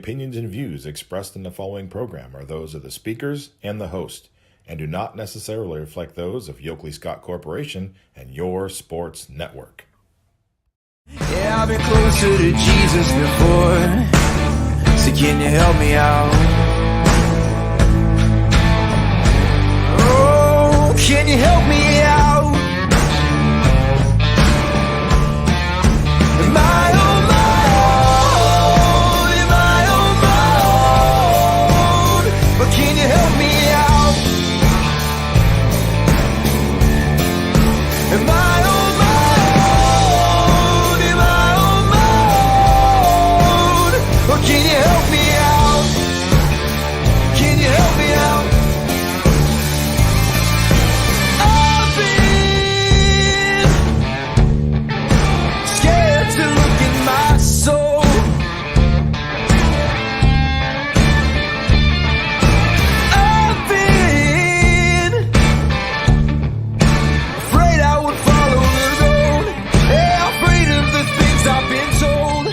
opinions and views expressed in the following program are those of the speakers and the host, and do not necessarily reflect those of Yoakley Scott Corporation and your sports network. Yeah, I've been closer to Jesus before, so can you help me out? Oh, can you help me out? Am I on my own? Am I on my own? But can you help me out? Am I on my own? Am I on my own? Or can you help me out? Can you help me out? I've been scared to look in my soul. I've been afraid I would follow the road. Yeah, afraid of the things I've been told.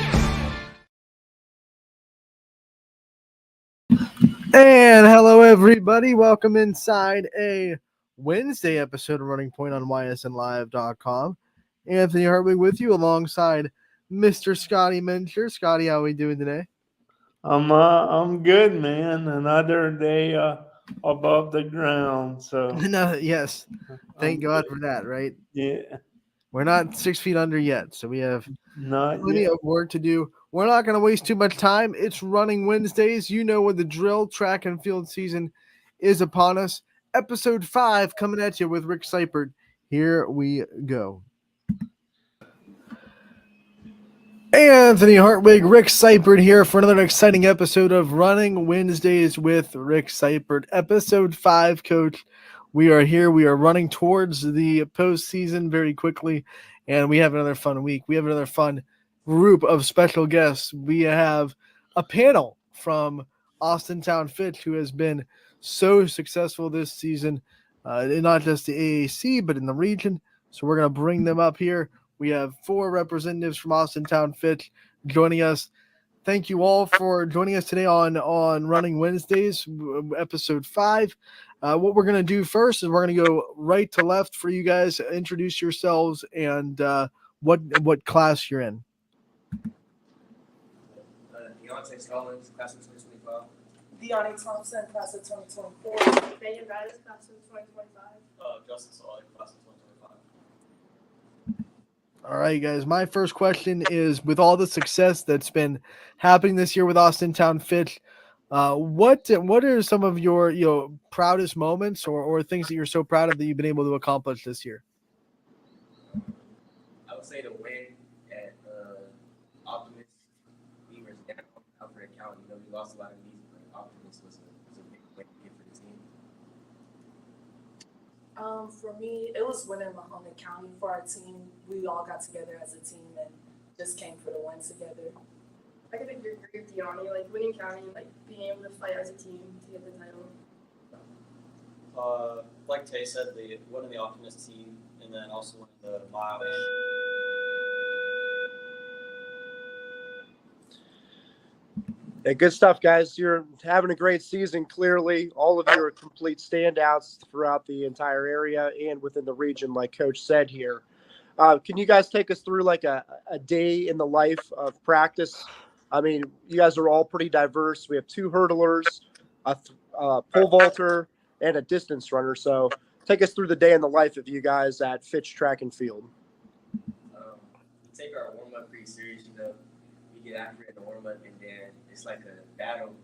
And hello, everybody. Welcome inside a Wednesday episode of Running Point on ysnlive.com. Anthony Hartwig with you alongside Mr. Scotty Mencher. Scotty, how are we doing today? I'm good, man. Another day above the ground. So No, yes. Thank I'm God good. for that, right? Yeah, We're not 6 feet under yet, so we have not plenty yet. of work to do. We're not going to waste too much time. It's Running Wednesdays. You know what the drill. Track and field season is upon us. Episode 5 coming at you with Rick Seipert. Here we go. Anthony Hartwig, Rick Seipert here for another exciting episode of Running Wednesdays with Rick Seipert. Episode 5, Coach. We are here. We are running towards the postseason very quickly, and we have another fun week. We have another fun group of special guests. We have a panel from Austintown Fitch, who has been so successful this season, in not just the AAC, but in the region. So we're going to bring them up here. We have 4 representatives from Austintown Fitch joining us. Thank you all for joining us today on Running Wednesdays, episode 5. What we're going to do first is we're going to go right to left for you guys. Introduce yourselves and what class you're in. Deontay Stallings, class of 2025. Deani Thompson, class of 2024. Megan Bradis, class of 2025. Justin Solid, class of 2025. All right, guys. My first question is, with all the success that's been happening this year with Austintown Fitch, what are some of your proudest moments or things that you're so proud of that you've been able to accomplish this year? I would say the win at Optimist Beavers down Alfred County. We lost a lot of these, but Optimist was a big win for the team. For me, it was winning Mahoney County for our team. We all got together as a team and just came for the win together. I could agree with Deani, like winning county, like being able to fight as a team to get the title. Like Tay said, they won in the Optimist team, and then also won in the mile. Yeah, good stuff, guys. You're having a great season, clearly. All of you are complete standouts throughout the entire area and within the region, like Coach said here. Can you guys take us through like a day in the life of practice? I mean, you guys are all pretty diverse. We have 2 hurdlers, a pole vaulter, and a distance runner. So take us through the day in the life of you guys at Fitch Track and Field. We take our warm-up pretty serious, We get after it in the warm-up, and then it's like a battle,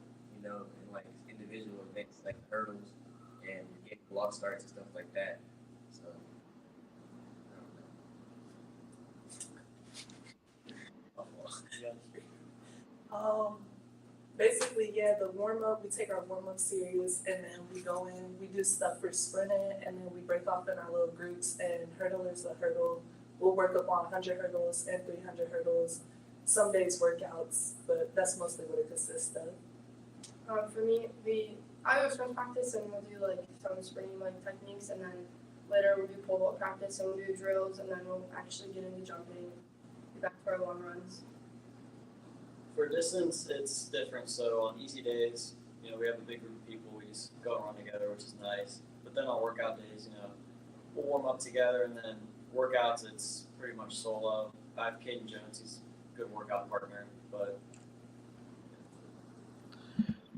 in like individual events like hurdles and getting block starts and stuff like that. So, I don't know. Basically, the warm-up, we take our warm-up serious, and then we go in, we do stuff for sprinting, and then we break off in our little groups, and hurdlers a hurdle. We'll work up on 100 hurdles and 300 hurdles. Some days workouts, but that's mostly what it consists of. For me, I do sprint practice and we'll do like some sprinting like techniques, and then later we'll do pole vault practice and we'll do drills, and then we'll actually get into jumping, get back to our long runs. For distance, it's different. So on easy days, we have a big group of people. We just go and run together, which is nice. But then on workout days, we'll warm up together, and then workouts, it's pretty much solo. I have Caden Jones. He's a good workout partner, but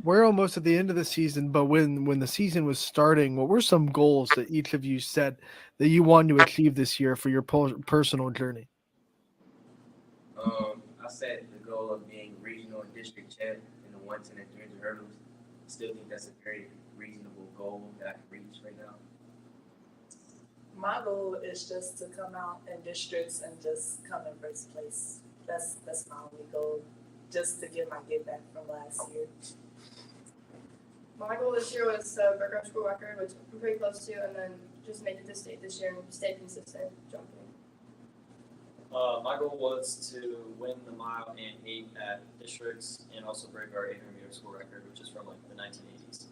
We're almost at the end of the season, but when the season was starting, what were some goals that each of you set that you wanted to achieve this year for your personal journey? I set the goal of being regional and district champ in the 110 and 300 hurdles. I still think that's a very reasonable goal that I can reach right now. My goal is just to come out in districts and just come in first place. That's my only goal, just to get my get back from last year. My goal this year was break our school record, which I'm pretty close to, and then just make it to state this year and stay consistent jumping. My goal was to win the mile and 8 at districts and also break our 800-meter school record, which is from the 1980s.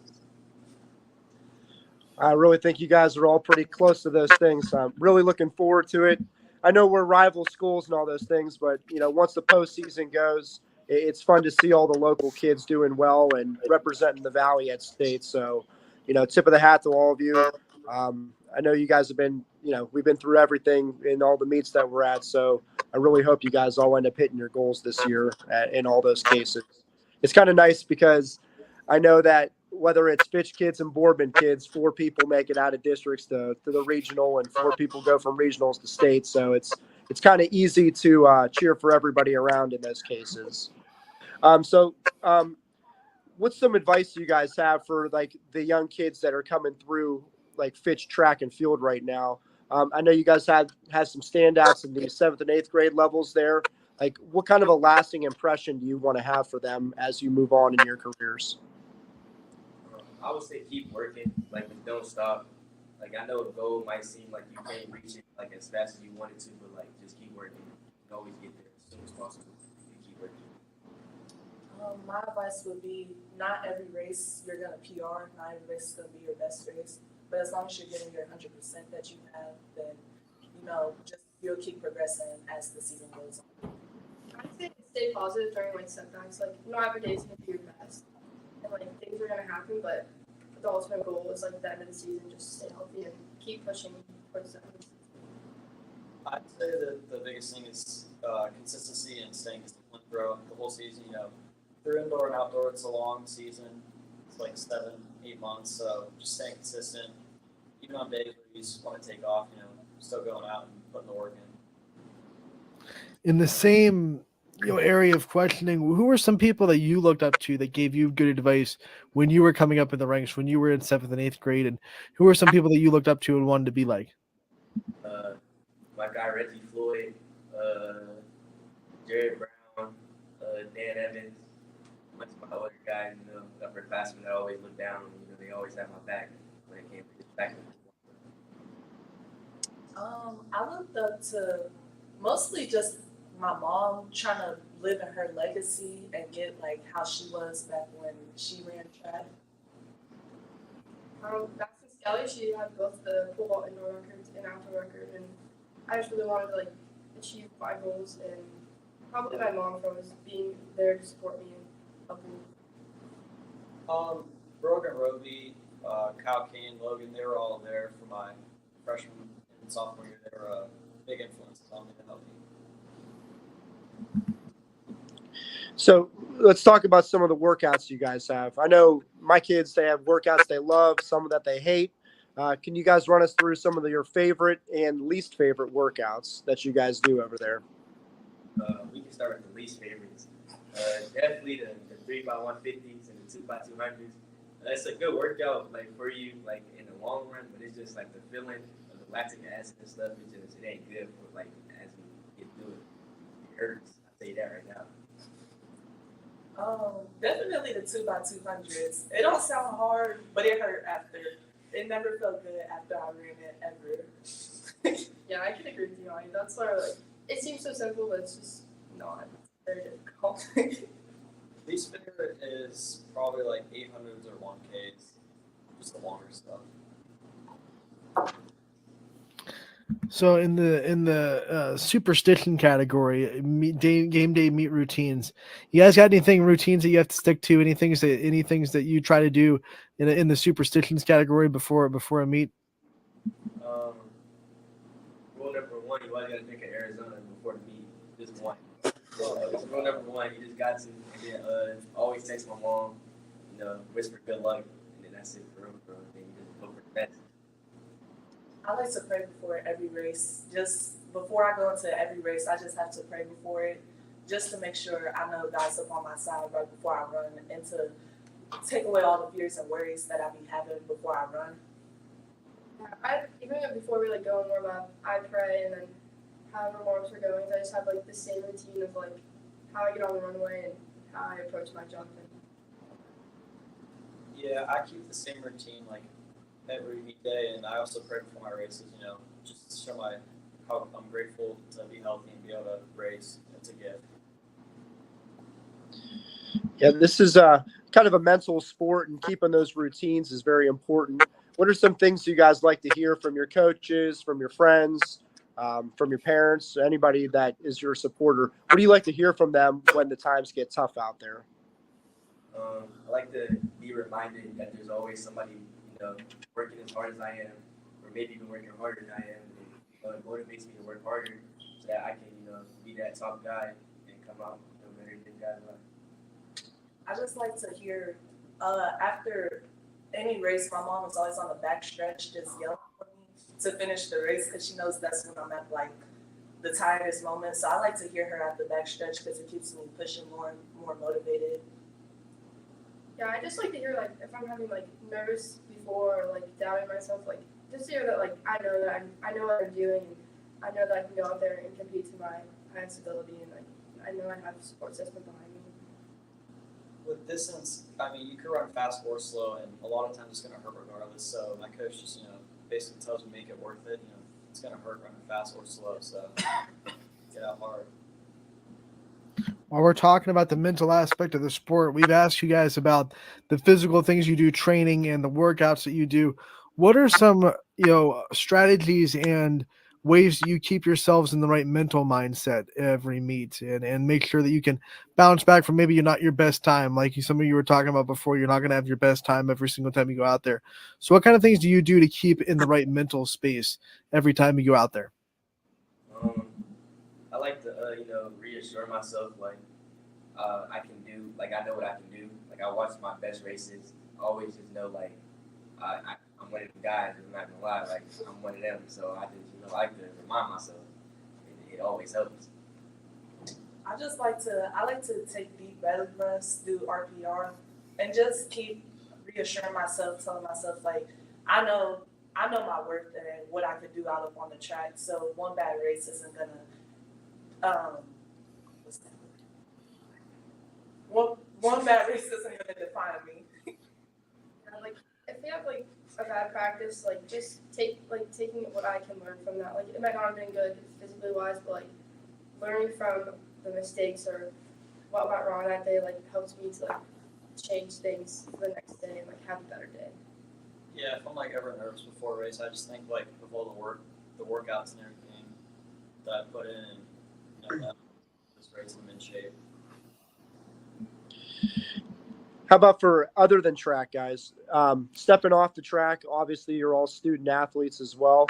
I really think you guys are all pretty close to those things. I'm really looking forward to it. I know we're rival schools and all those things, but once the postseason goes, it's fun to see all the local kids doing well and representing the Valley at state. So, tip of the hat to all of you. I know you guys have been, we've been through everything in all the meets that we're at. So I really hope you guys all end up hitting your goals this year in all those cases. It's kind of nice because I know that whether it's Fitch kids and Boardman kids, 4 people make it out of districts to the regional, and 4 people go from regionals to state. So it's kind of easy to cheer for everybody around in those cases. What's some advice you guys have for the young kids that are coming through Fitch track and field right now? I know you guys had some standouts in the 7th and 8th grade levels there. What kind of a lasting impression do you want to have for them as you move on in your careers? I would say keep working, don't stop. I know a goal might seem like you can't reach it as fast as you wanted to, but just keep working. You can always get there as soon as possible. You keep working. My advice would be not every race you're gonna PR, not every race is gonna be your best race. But as long as you're getting your 100% that you have, then just you'll keep progressing as the season goes on. I'd say stay positive during setbacks. Not every day is gonna be your best, and things are gonna happen. But the ultimate goal is at the end of the season, just stay healthy and keep pushing towards the end of the season. I'd say that the biggest thing is consistency and staying disciplined throughout the whole season. Through indoor and outdoor, it's a long season. It's 7-8 months, so just staying consistent. Even on days where you just want to take off, still going out and putting the work in. In the same area of questioning, who were some people that you looked up to that gave you good advice when you were coming up in the ranks, when you were in 7th and 8th grade, and who were some people that you looked up to and wanted to be like? My guy Reggie Floyd, Jared Brown, Dan Evans. Much of my older guys, upperclassmen that always look down on me. They always have my back when it came to back. I looked up to mostly just my mom, trying to live in her legacy and get how she was back when she ran track. Back to Skelly, she had both the pole vault indoor records and outdoor record, and I just really wanted to achieve my goals, and probably my mom for always being there to support me and help me. Brogan Roby, Kyle Kane, Logan, they were all there for my freshman and sophomore year. They were big influences on me to help me. So let's talk about some of the workouts you guys have. I know my kids, they have workouts they love, some that they hate. Can you guys run us through some of your favorite and least favorite workouts that you guys do over there? We can start with the least favorites. Definitely the 3x150s and the 2x200s. That's a good workout for you in the long run, but it's just the feeling of the lactic acid and stuff. It ain't good for as we get through it. It hurts. I'll tell you that right now. Definitely the 2x200s. It don't sound hard, but it hurt after. It never felt good after I ran it ever. Yeah, I can agree with you on it. That's why it seems so simple, but it's just not very difficult. Least favorite is probably 800s or 1Ks, just the longer stuff. So in the superstition category, game day meet routines. You guys got anything routines that you have to stick to? Any things that you try to do in the superstitions category before a meet? Um, Rule number one, you always got to drink in Arizona before the meet. Just one. Rule number one, you just got to. And then always text my mom, whisper good luck, and then that's it for real. And then you just hope for the best. I like to pray before every race. Just before I go into every race, I just have to pray before it, just to make sure I know God's up on my side right before I run, and to take away all the fears and worries that I be having before I run. Yeah, even before we go and warm up, I pray, and then however warms we're going, I just have the same routine of how I get on the runway and how I approach my jumping. Yeah, I keep the same routine every weekday, and I also pray before my races. Just to show how I'm grateful to be healthy and be able to race. It's a gift. Yeah, this is kind of a mental sport, and keeping those routines is very important. What are some things you guys like to hear from your coaches, from your friends, from your parents, anybody that is your supporter? What do you like to hear from them when the times get tough out there? I like to be reminded that there's always somebody, working as hard as I am, or maybe even working harder than I am. And, it motivates me to work harder so that I can, be that top guy and come out better than guys are. I just like to hear, after any race, my mom is always on the back stretch just yelling for me to finish the race, because she knows that's when I'm at the tiredest moment. So I like to hear her at the back stretch because it keeps me pushing more motivated. Yeah, I just like to hear if I'm having nervous before or doubting myself, just to hear that I know that I know what I'm doing, and I know that I can go out there and compete to my highest ability, and I know I have a support system behind me. With distance, you could run fast or slow, and a lot of times it's going to hurt regardless. So my coach just, basically tells me make it worth it. It's going to hurt running fast or slow. So get out hard. While we're talking about the mental aspect of the sport, we've asked you guys about the physical things you do, training and the workouts that you do. What are some, strategies and ways that you keep yourselves in the right mental mindset every meet and make sure that you can bounce back from maybe you're not your best time, like some of you were talking about before? You're not going to have your best time every single time you go out there. So what kind of things do you do to keep in the right mental space every time you go out there? I like to, reassure myself, I can do, I know what I can do. I watch my best races, always just know, I'm one of the guys, I'm not gonna lie, I'm one of them. So I just, I like to remind myself, and it always helps. I like to take deep breaths, do RPR, and just keep reassuring myself, telling myself, I know my worth and what I could do out up on the track. So one bad race isn't gonna, one bad race isn't gonna define me. And if you have a bad practice, just taking what I can learn from that. It might not have been good physically wise, but learning from the mistakes or what went wrong that day helps me to change things for the next day and have a better day. Yeah, if I'm ever nervous before a race, I just think of all the workouts and everything that I put in, and that this race I'm in shape. How about for other than track, guys? Stepping off the track, obviously you're all student athletes as well.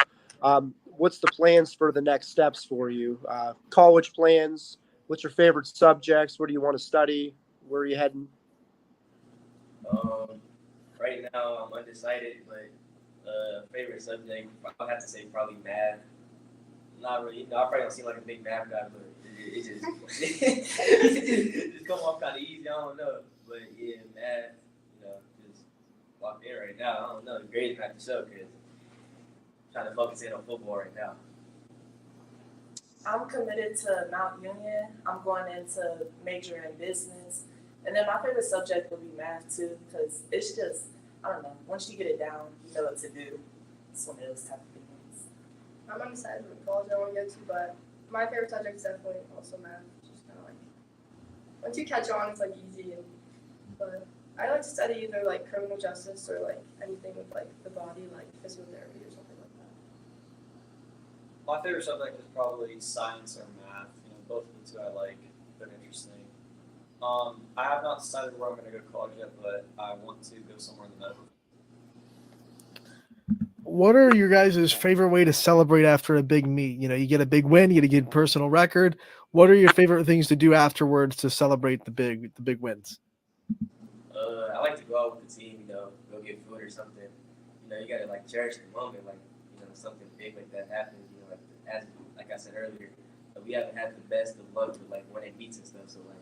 What's the plans for the next steps for you? College plans? What's your favorite subjects? What do you want to study? Where are you heading? Right now I'm undecided, but favorite subject, I'll have to say probably math. Not really, I probably don't seem like a big math guy, but it just it just come off kind of easy. I don't know, but yeah, math, just walk in right now. I don't know. The grades have to show because I'm trying to focus in on football right now. I'm committed to Mount Union. I'm going into major in business. And then my favorite subject would be math too, because it's just, I don't know, once you get it down, you know what to do. It's one of those type of things. I'm undecided what college I want to go to, but my favorite subject is definitely also math. Just kind of once you catch on, it's easy. But I like to study either criminal justice or anything with the body, physical therapy or something like My favorite subject is probably science or math. You know, both of the two I like. They're interesting. I have not decided where I'm going to go to college yet, but I want to go somewhere in the medical. What are your guys' favorite way to celebrate after a big meet? You know, you get a big win, you get a good personal record. What are your favorite things to do afterwards to celebrate the big wins? I like to go out with the team, you know, go get food or something. You know, you gotta like cherish the moment, like, you know, something big like that happens. You know, like I said earlier, we haven't had the best of luck with like winning meets and stuff. So like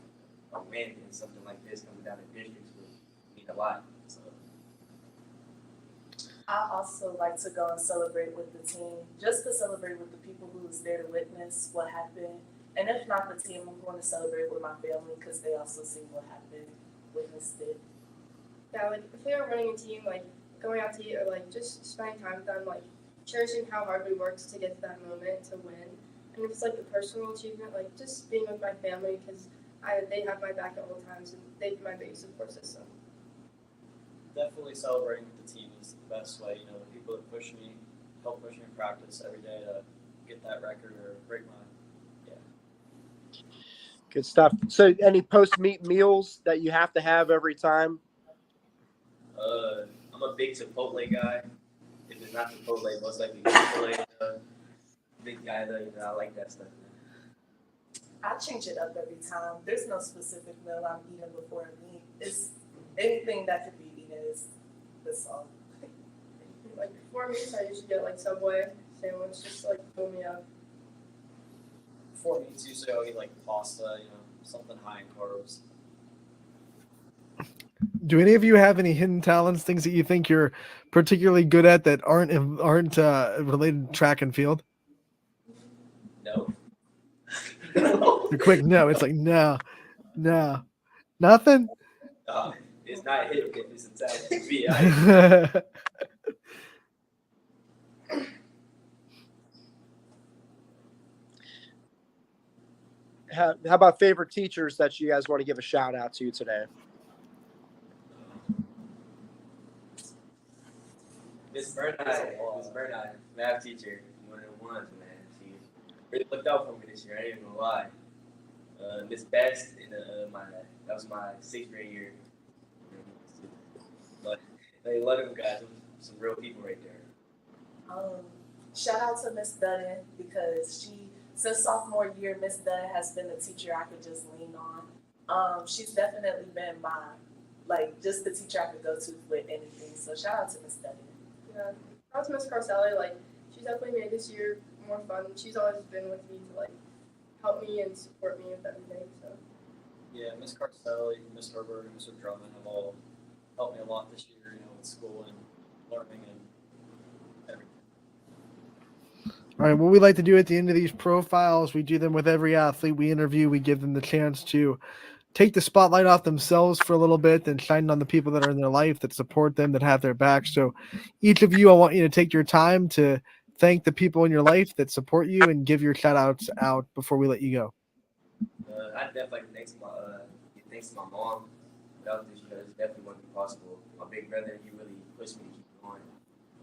a win and something like this coming down to districts would mean a lot. So I also like to go and celebrate with the team, just to celebrate with the people who was there to witness what happened. And if not the team, I'm going to celebrate with my family because they also see what happened, witnessed it. Yeah, like if we were running a team, like going out to eat or like just spending time with them, like cherishing how hard we worked to get to that moment to win. And if it's like a personal achievement, like just being with my family because they have my back at all times and they've been my biggest support system. Definitely celebrating with the team is the best way. You know, the people that push me, help push me in practice every day to get that record or break mine. Yeah. Good stuff. So, any post-meet meals that you have to have every time? I'm a big Chipotle guy. If it's not Chipotle, most likely Chipotle. Big guy though, you know, I like that stuff. I change it up every time. There's no specific meal I'm eating before a meet. It's anything that could be eaten is this all. Like before meets, I usually get like Subway sandwich, just to, like fill me up. Before meets, usually I'll eat like pasta, you know, something high in carbs. Do any of you have any hidden talents, things that you think you're particularly good at that aren't related to track and field? No. The quick no. It's like no, nothing. It's not hidden if it's a talent to be. How about favorite teachers that you guys want to give a shout out to today? Miss Bernard, math teacher, one of the ones, man. She really looked out for me this year. I ain't gonna lie. Miss Best that was my 6th grade year. But they love them guys. Some real people right there. Shout out to Miss Dunn because since sophomore year, Miss Dunn has been a teacher I could just lean on. She's definitely been just the teacher I could go to with anything. So shout out to Miss Dunn. Yeah, shout out to Miss Carcelli. Like she's definitely made this year more fun. She's always been with me to like help me and support me with everything. So yeah, Miss Carcelli, Miss Herbert, and Mr. Drummond have all helped me a lot this year. You know, with school and learning and everything. All right, what we like to do at the end of these profiles, we do them with every athlete we interview. We give them the chance to take the spotlight off themselves for a little bit and shine on the people that are in their life, that support them, that have their back. So each of you, I want you to take your time to thank the people in your life that support you and give your shout outs out before we let you go. I'd definitely like to give thanks to my mom. Without this, this definitely wouldn't be possible. My big brother, he really pushed me to keep going.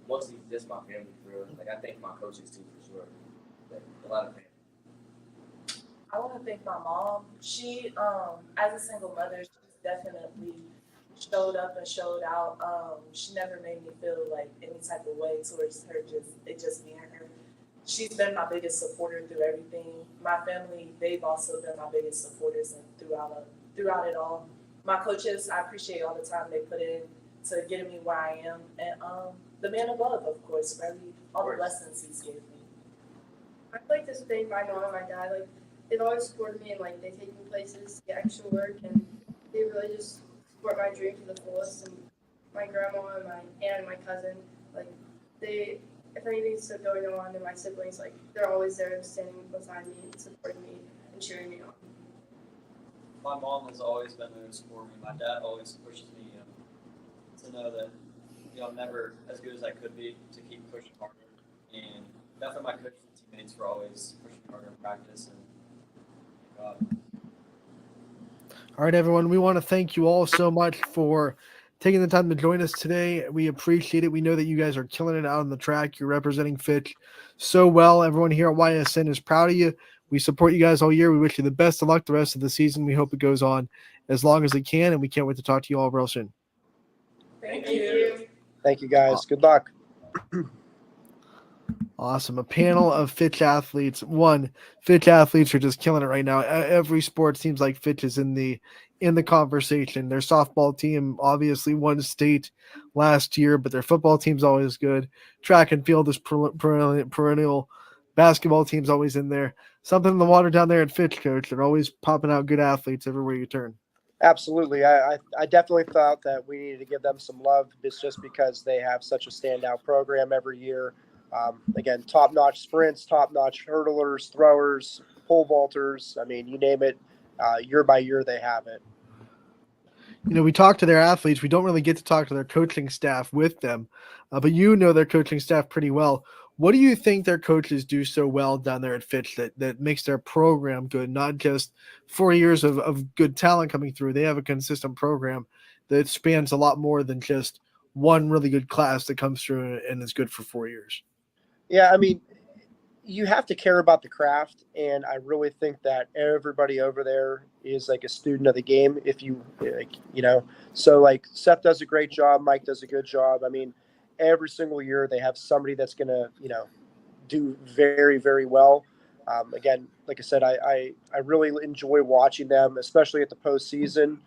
Mostly just my family, for real. Like I thank my coaches too, for sure. But a lot of family. I want to thank my mom. She, as a single mother, she's definitely showed up and showed out. She never made me feel like any type of way towards her, just being her. She's been my biggest supporter through everything. My family, they've also been my biggest supporters and throughout it all. My coaches, I appreciate all the time they put in to getting me where I am. And the man above, of course, for all the lessons he's given me. I'd like to thank my mom and my dad. Like they've always supported me and like they take me places to get extra work and they really just support my dream to the fullest. And my grandma and my aunt and my cousin, like if anything's still going on, and my siblings, like they're always there standing beside me and supporting me and cheering me on. My mom has always been there to support me. My dad always pushes me to know that I'm never as good as I could be, to keep pushing harder. And definitely my coaches and teammates were always pushing harder in practice. And All right, everyone, we want to thank you all so much for taking the time to join us today. We appreciate it. We know that you guys are killing it out on the track. You're representing Fitch so well. Everyone here at YSN is proud of you. We support you guys all year. We wish you the best of luck the rest of the season. We hope it goes on as long as it can, and we can't wait to talk to you all real soon. Thank you. Thank you, guys. Good luck. Awesome. A panel of Fitch athletes. Fitch athletes are just killing it right now. Every sport seems like Fitch is in the conversation. Their softball team obviously won state last year, but their football team's always good. Track and field is perennial. Basketball team's always in there. Something in the water down there at Fitch, Coach. They're always popping out good athletes everywhere you turn. Absolutely. I definitely thought that we needed to give them some love. It's just because they have such a standout program every year. Again, top-notch sprints, top-notch hurdlers, throwers, pole vaulters. I mean, you name it. Year by year, they have it. You know, we talk to their athletes. We don't really get to talk to their coaching staff with them, but you know their coaching staff pretty well. What do you think their coaches do so well down there at Fitch that makes their program good? Not just 4 years of good talent coming through. They have a consistent program that spans a lot more than just one really good class that comes through and is good for 4 years. Yeah, I mean, you have to care about the craft, and I really think that everybody over there is like a student of the game. If you, so like Seth does a great job, Mike does a good job. I mean, every single year they have somebody that's going to, do very, very well. Again, like I said, I really enjoy watching them, especially at the postseason.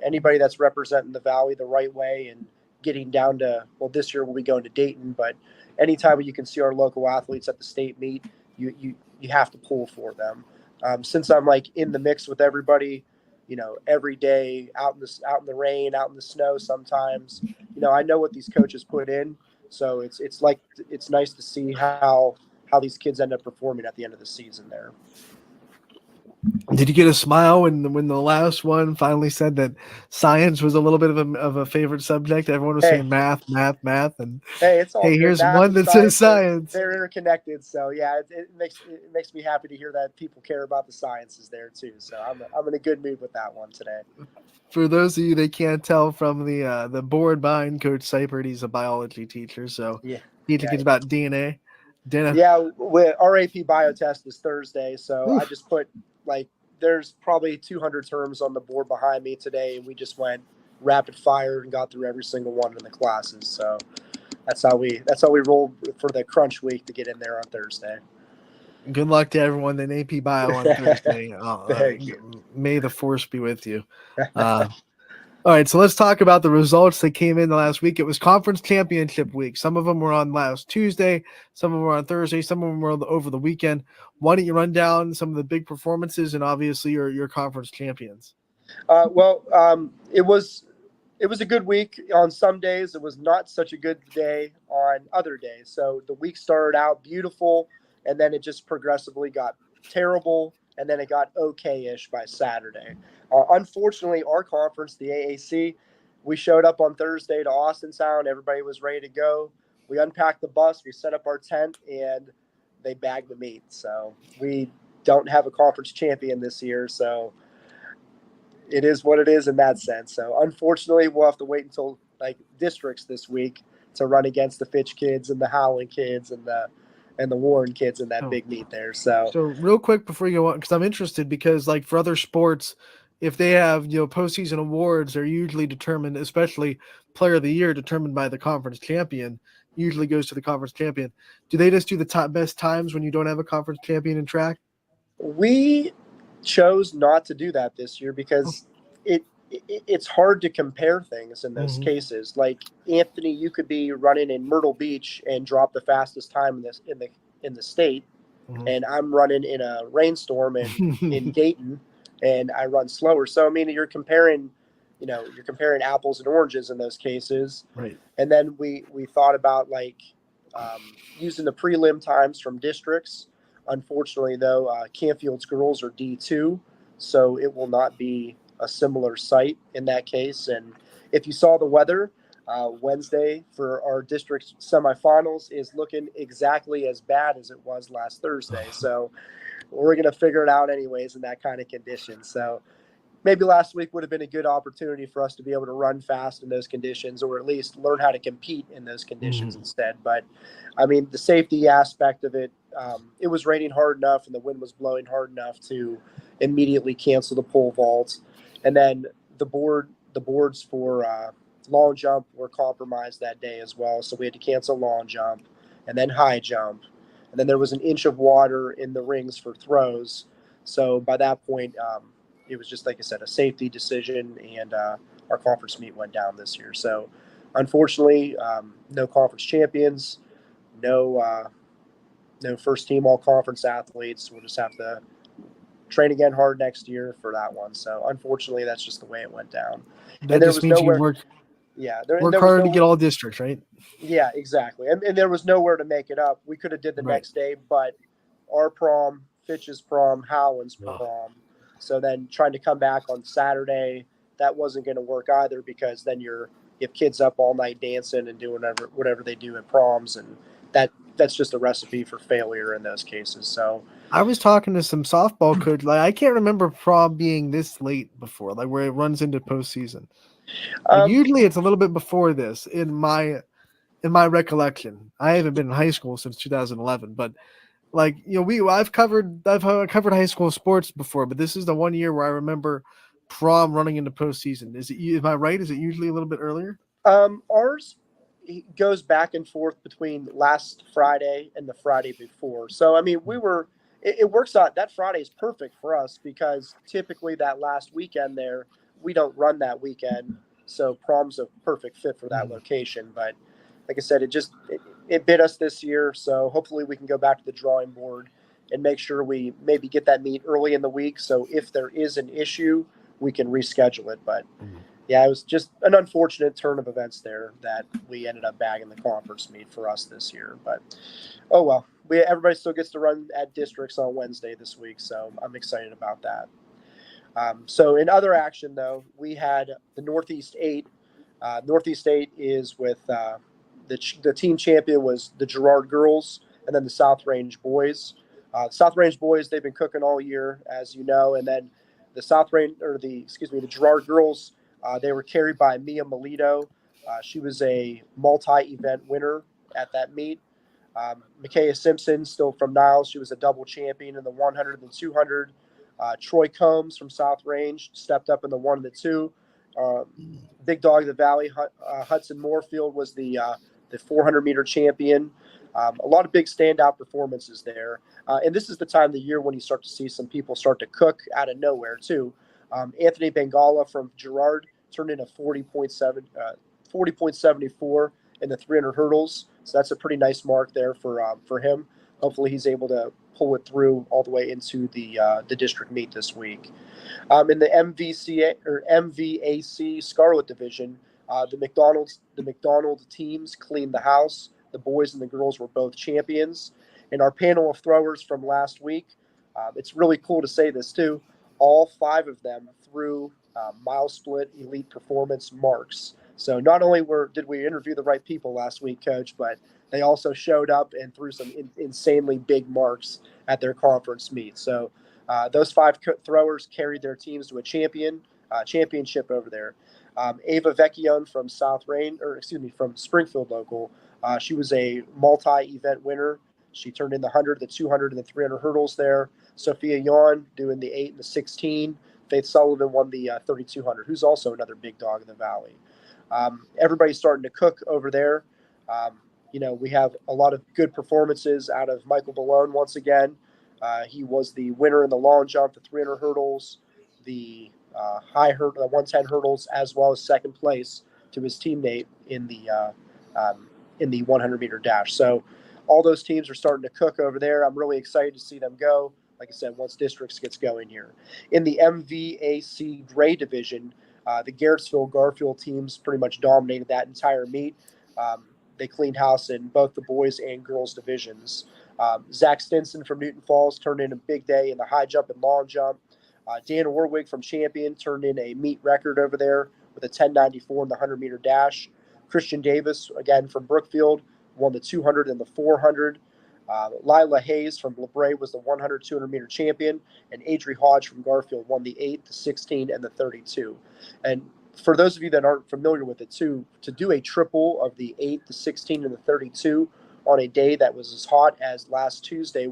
Anybody that's representing the Valley the right way and getting down to, well, this year we'll be going to Dayton, but anytime you can see our local athletes at the state meet, you have to pull for them. Since I'm like in the mix with everybody, every day out in the rain, out in the snow, sometimes, I know what these coaches put in. So it's nice to see how these kids end up performing at the end of the season there. Did you get a smile when the last one finally said that science was a little bit of a favorite subject? Everyone was saying math, and it's all good. Here's Math one and that says science. They're interconnected, so yeah, it makes me happy to hear that people care about the sciences there too. So I'm in a good mood with that one today. For those of you that can't tell from the board behind Coach Seipert, he's a biology teacher, so he teaches about DNA. Yeah, our AP bio test is Thursday, so I just put there's probably 200 terms on the board behind me today, and we just went rapid fire and got through every single one in the classes. So that's how we rolled for the crunch week to get in there on Thursday. Good luck to everyone in AP Bio on Thursday. May the force be with you. All right, so let's talk about the results that came in the last week. It was conference championship week. Some of them were on last Tuesday, some of them were on Thursday, some of them were over the weekend. Why don't you run down some of the big performances and obviously your conference champions? It was a good week on some days. It was not such a good day on other days. So the week started out beautiful, and then it just progressively got terrible, and then it got okay-ish by Saturday. Unfortunately, our conference, the AAC, we showed up on Thursday to Austintown. Everybody was ready to go. We unpacked the bus. We set up our tent, and they bagged the meat. So we don't have a conference champion this year. So it is what it is in that sense. So unfortunately, we'll have to wait until districts this week to run against the Fitch kids and the Howland kids and the Warren kids in that big meet there. So real quick before you go on, because I'm interested, because for other sports, if they have postseason awards, they're usually determined, especially player of the year, determined by the conference champion. Usually goes to the conference champion. Do they just do the best times when you don't have a conference champion in track? We chose not to do that this year because it's hard to compare things in those cases. Like Anthony, you could be running in Myrtle Beach and drop the fastest time in the state, and I'm running in a rainstorm in Dayton, and I run slower. So I mean, you're comparing apples and oranges in those cases. Right. And then we thought about using the prelim times from districts. Unfortunately, though, Canfield's girls are D2, so it will not be a similar site in that case. And if you saw the weather, Wednesday for our district semifinals is looking exactly as bad as it was last Thursday. So we're going to figure it out anyways in that kind of condition. So maybe last week would have been a good opportunity for us to be able to run fast in those conditions, or at least learn how to compete in those conditions instead. But I mean, the safety aspect of it, it was raining hard enough and the wind was blowing hard enough to immediately cancel the pole vault. And then the boards for long jump were compromised that day as well. So we had to cancel long jump and then high jump. And then there was an inch of water in the rings for throws. So by that point, it was just, like I said, a safety decision, and our conference meet went down this year. So unfortunately, no conference champions, no first team all conference athletes. We'll just have to train again hard next year for that one. So unfortunately, that's just the way it went down. That And there just was means you nowhere. work There was harder to no. get all districts, right? Yeah, exactly. And there was nowhere to make it up. We could have did the Right. next day, but our prom, Fitch's prom, Howland's Oh. prom. So then trying to come back on Saturday, that wasn't going to work either, because then you have kids up all night dancing and doing whatever they do at proms, and that's just a recipe for failure in those cases. So I was talking to some softball coach. Like, I can't remember prom being this late before, like where it runs into postseason. Like, usually it's a little bit before this in my recollection. I haven't been in high school since 2011, but like, I've covered high school sports before, but this is the one year where I remember prom running into postseason. Am I right? Is it usually a little bit earlier? Ours goes back and forth between last Friday and the Friday before. So, I mean, it works out. That Friday is perfect for us, because typically that last weekend there, we don't run that weekend. So prom's a perfect fit for that location. But like I said, it bit us this year. So hopefully we can go back to the drawing board and make sure we maybe get that meet early in the week. So if there is an issue, we can reschedule it. But yeah, it was just an unfortunate turn of events there that we ended up bagging the conference meet for us this year. But oh well, everybody still gets to run at districts on Wednesday this week, so I'm excited about that. So in other action, though, we had the Northeast 8. Northeast 8 is with the team champion was the Girard girls, and then the South Range boys. South Range boys, they've been cooking all year, as you know, and then the the Girard girls, they were carried by Mia Melito. She was a multi-event winner at that meet. Micaiah Simpson, still from Niles, she was a double champion in the 100 and the 200. Troy Combs from South Range stepped up in the 1 and the 2. Big Dog of the Valley, Hudson Moorfield was the 400-meter champion. A lot of big standout performances there. And this is the time of the year when you start to see some people start to cook out of nowhere, too. Anthony Bengala from Girard turned in a 40.74 in the 300 hurdles. So that's a pretty nice mark there for him. Hopefully he's able to pull it through all the way into the district meet this week. In the MVAC Scarlet Division, the McDonald teams cleaned the house. The boys and the girls were both champions. And our panel of throwers from last week, it's really cool to say this too, all 5 of them threw mile split elite performance marks. So not only did we interview the right people last week, Coach, but they also showed up and threw some insanely big marks at their conference meet. So those 5 throwers carried their teams to a championship over there. Ava Vecchione from from Springfield local. She was a multi-event winner. She turned in the 100, the 200, and the 300 hurdles there. Sophia Yawn doing the 8 and the 16. Faith Sullivan won the 3,200, who's also another big dog in the valley. Everybody's starting to cook over there. We have a lot of good performances out of Michael Balone once again. He was the winner in the long jump, the 300 hurdles, the high hurdle, the 110 hurdles, as well as second place to his teammate in the 100-meter dash. So all those teams are starting to cook over there. I'm really excited to see them go. Like I said, once districts gets going here. In the MVAC Gray Division, the Garrettsville-Garfield teams pretty much dominated that entire meet. They cleaned house in both the boys and girls divisions. Zach Stinson from Newton Falls turned in a big day in the high jump and long jump. Dan Warwig from Champion turned in a meet record over there with a 10.94 in the 100-meter dash. Christian Davis, again from Brookfield, won the 200 and the 400. Lila Hayes from LeBray was the 100, 200-meter champion, and Adri Hodge from Garfield won the 8, the 16, and the 32. And for those of you that aren't familiar with it, too, to do a triple of the 8, the 16, and the 32 on a day that was as hot as last Tuesday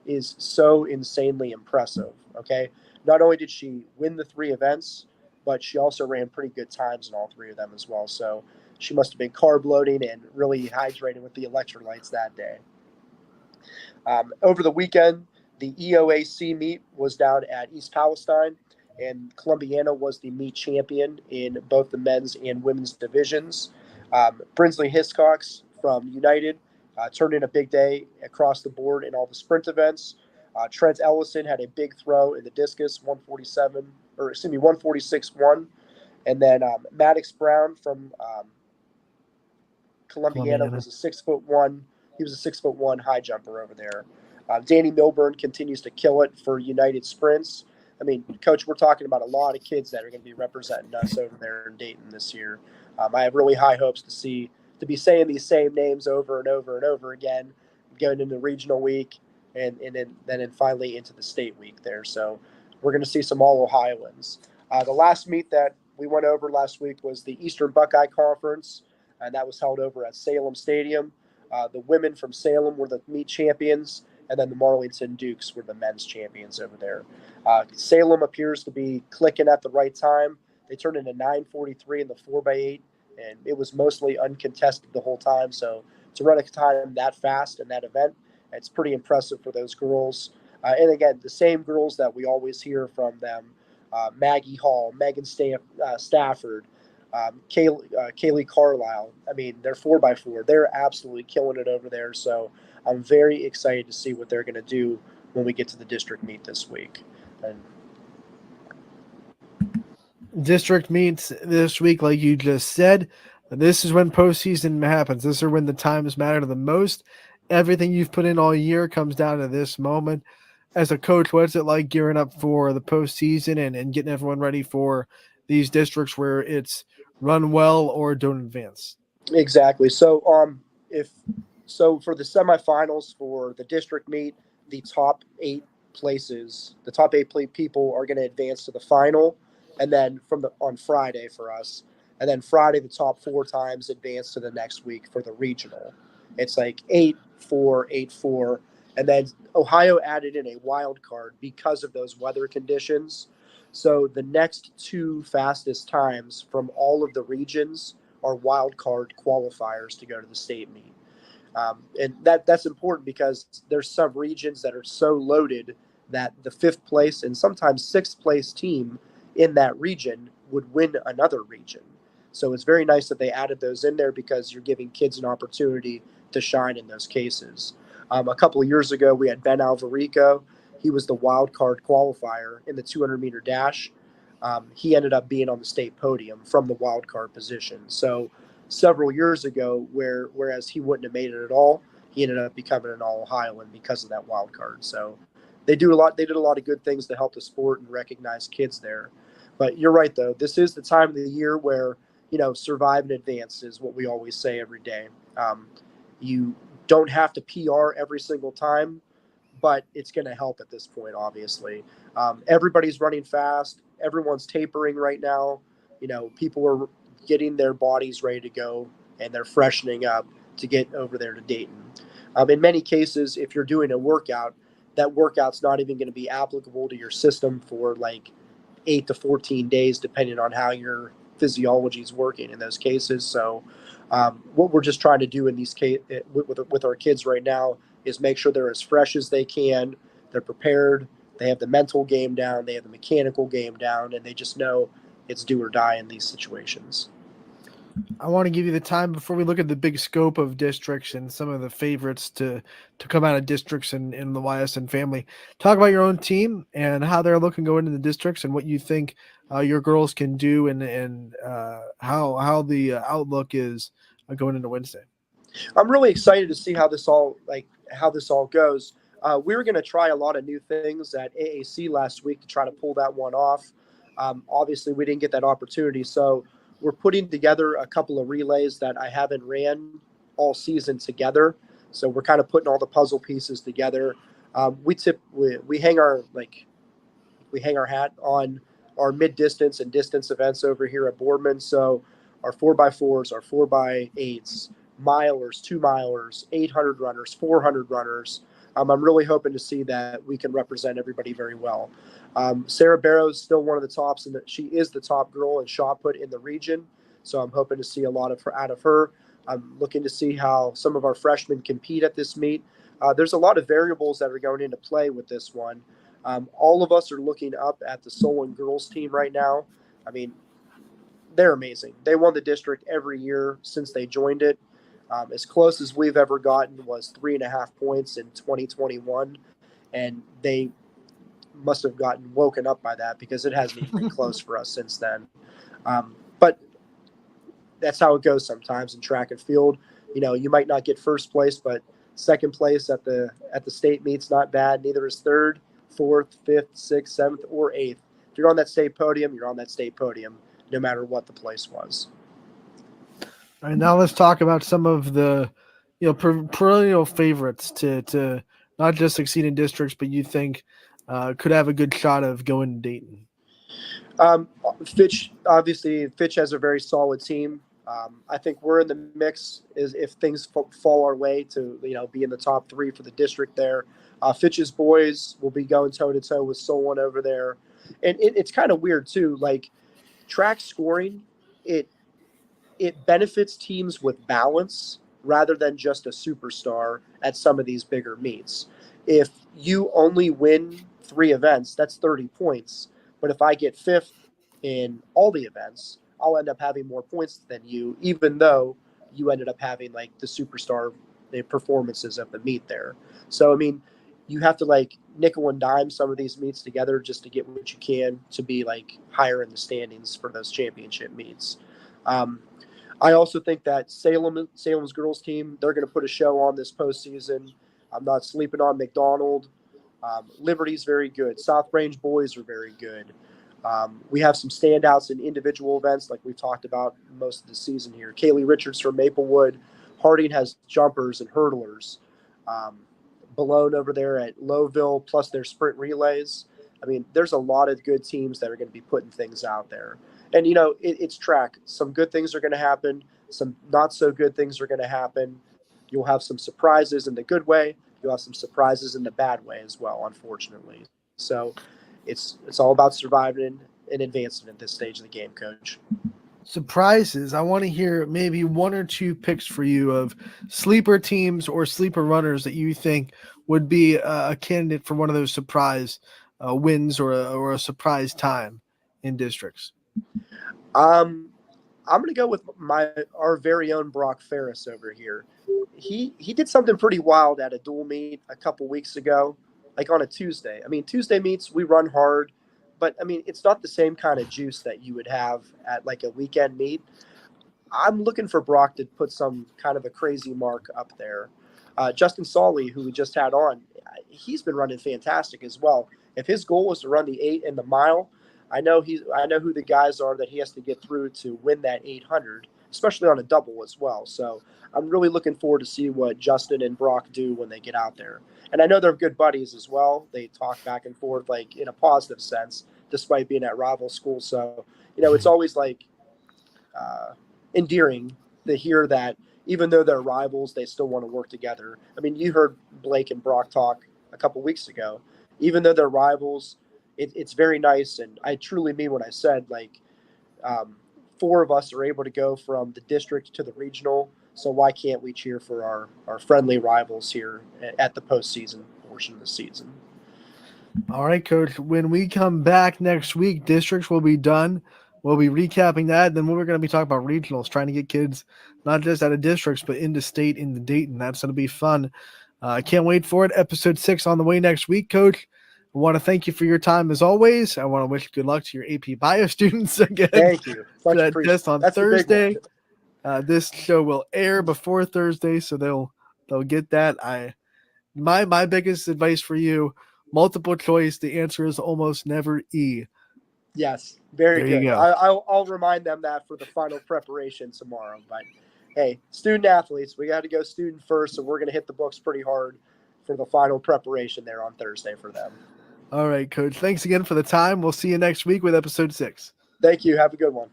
is so insanely impressive, okay? Not only did she win the 3 events, but she also ran pretty good times in all 3 of them as well. So she must have been carb loading and really hydrating with the electrolytes that day. Over the weekend, the EOAC meet was down at East Palestine, and Columbiana was the meet champion in both the men's and women's divisions. Brinsley Hiscox from United turned in a big day across the board in all the sprint events. Trent Ellison had a big throw in the discus, 146-1, and then Maddox Brown from Columbiana was a 6'1". He was a 6'1" high jumper over there. Danny Milburn continues to kill it for United Sprints. I mean, Coach, we're talking about a lot of kids that are going to be representing us over there in Dayton this year. I have really high hopes to be saying these same names over and over and over again, going into regional week and then finally into the state week there. So we're going to see some all Ohioans. The last meet that we went over last week was the Eastern Buckeye Conference, and that was held over at Salem Stadium. The women from Salem were the meet champions, and then the Marlington Dukes were the men's champions over there. Salem appears to be clicking at the right time. They turned into 9:43 in the 4x8, and it was mostly uncontested the whole time. So to run a time that fast in that event, it's pretty impressive for those girls. And again, the same girls that we always hear from them, Maggie Hall, Megan Stafford, Kaylee Carlisle. I mean, they're 4x4. They're absolutely killing it over there. So I'm very excited to see what they're going to do when we get to the district meet this week. And District meets this week, like you just said. This is when postseason happens. This is when the times matter the most. Everything you've put in all year comes down to this moment. As a coach, what's it like gearing up for the postseason and getting everyone ready for these districts where it's run well or don't advance? exactly. So for the semifinals for the district meet, the top 8 people are going to advance to the final, and then on Friday for us, and then Friday the top 4 times advance to the next week for the regional. It's like 8-4, 8-4, and then Ohio added in a wild card because of those weather conditions. So the next 2 fastest times from all of the regions are wild card qualifiers to go to the state meet. And that's important because there's some regions that are so loaded that the 5th place and sometimes 6th place team in that region would win another region. So it's very nice that they added those in there because you're giving kids an opportunity to shine in those cases. A couple of years ago, we had Ben Alvarico. He was the wild card qualifier in the 200-meter dash. He ended up being on the state podium from the wild card position. So several years ago, whereas he wouldn't have made it at all, he ended up becoming an All-Ohioan because of that wild card. So they did a lot of good things to help the sport and recognize kids there. But you're right, though. This is the time of the year where, survive and advance is what we always say every day. You don't have to PR every single time, but it's going to help at this point, obviously. Everybody's running fast. Everyone's tapering right now. People are getting their bodies ready to go, and they're freshening up to get over there to Dayton. In many cases, if you're doing a workout, that workout's not even going to be applicable to your system for like 8 to 14 days, depending on how your physiology is working in those cases. So what we're just trying to do in these with our kids right now is make sure they're as fresh as they can. They're prepared. They have the mental game down. They have the mechanical game down, and they just know it's do or die in these situations. I want to give you the time before we look at the big scope of districts and some of the favorites to come out of districts in the Ysn family. Talk about your own team and how they're looking going into the districts and what you think your girls can do and how the outlook is going into Wednesday. I'm really excited to see how this all goes. We were going to try a lot of new things at AAC last week to try to pull that one off. Obviously, we didn't get that opportunity, so we're putting together a couple of relays that I haven't ran all season together. So we're kind of putting all the puzzle pieces together. We hang our hat on our mid-distance and distance events over here at Boardman. So our 4x4s, our 4x8s, milers, 2 milers, 800 runners, 400 runners. I'm really hoping to see that we can represent everybody very well. Sarah Barrow is still one of the tops, and she is the top girl in shot put in the region. So I'm hoping to see a lot of her out of her. I'm looking to see how some of our freshmen compete at this meet. There's a lot of variables that are going into play with this one. All of us are looking up at the Solon girls team right now. I mean, they're amazing. They won the district every year since they joined it. As close as we've ever gotten was 3.5 points in 2021, and they must have gotten woken up by that because it hasn't even been close for us since then. But that's how it goes sometimes in track and field. You know, you might not get first place, but second place at the state meet's not bad. Neither is third, fourth, fifth, sixth, seventh, or eighth. If you're on that state podium, you're on that state podium, no matter what the place was. All right, now let's talk about some of the, perennial favorites to not just succeed in districts, but you think could have a good shot of going to Dayton. Fitch has a very solid team. I think we're in the mix if things fall our way to be in the top 3 for the district there. Fitch's boys will be going toe to toe with Solon over there, and it's kind of weird too. Like track scoring, it benefits teams with balance rather than just a superstar at some of these bigger meets. If you only win 3 events, that's 30 points. But if I get 5th in all the events, I'll end up having more points than you, even though you ended up having like the superstar performances of the meet there. So, I mean, you have to like nickel and dime some of these meets together just to get what you can to be like higher in the standings for those championship meets. I also think that Salem's girls team, they're going to put a show on this postseason. I'm not sleeping on McDonald. Liberty's very good. South Range boys are very good. We have some standouts in individual events like we've talked about most of the season here. Kaylee Richards from Maplewood. Harding has jumpers and hurdlers. Balone over there at Lowville, plus their sprint relays. I mean, there's a lot of good teams that are going to be putting things out there. And, it's track. Some good things are going to happen. Some not so good things are going to happen. You'll have some surprises in the good way. You'll have some surprises in the bad way as well, unfortunately. So it's all about surviving and advancing at this stage of the game, Coach. Surprises. I want to hear maybe 1 or 2 picks for you of sleeper teams or sleeper runners that you think would be a candidate for one of those surprise wins or a surprise time in districts. I'm going to go with our very own Brock Ferris over here. He did something pretty wild at a dual meet a couple weeks ago, like on a Tuesday. I mean, Tuesday meets, we run hard, but I mean, it's not the same kind of juice that you would have at like a weekend meet. I'm looking for Brock to put some kind of a crazy mark up there. Justin Solly, who we just had on, he's been running fantastic as well. If his goal was to run the 8 and the mile, I know who the guys are that he has to get through to win that 800, especially on a double as well. So I'm really looking forward to see what Justin and Brock do when they get out there. And I know they're good buddies as well. They talk back and forth like in a positive sense, despite being at rival schools. So, it's always like endearing to hear that even though they're rivals, they still want to work together. I mean, you heard Blake and Brock talk a couple weeks ago. Even though they're rivals, it's very nice. And I truly mean what I said, like 4 of us are able to go from the district to the regional. So why can't we cheer for our friendly rivals here at the postseason portion of the season? All right, Coach. When we come back next week, districts will be done. We'll be recapping that. Then we're going to be talking about regionals, trying to get kids not just out of districts, but into state, into Dayton. That's going to be fun. I can't wait for it. Episode 6 on the way next week, Coach. I want to thank you for your time as always. I want to wish good luck to your AP Bio students again. Thank you. For that test on Thursday. The this show will air before Thursday, so they'll get that. My biggest advice for you, multiple choice. The answer is almost never E. Yes, very there good. You go. I'll remind them that for the final preparation tomorrow. But hey, student athletes, we got to go student first, so we're going to hit the books pretty hard for the final preparation there on Thursday for them. All right, Coach. Thanks again for the time. We'll see you next week with episode 6. Thank you. Have a good one.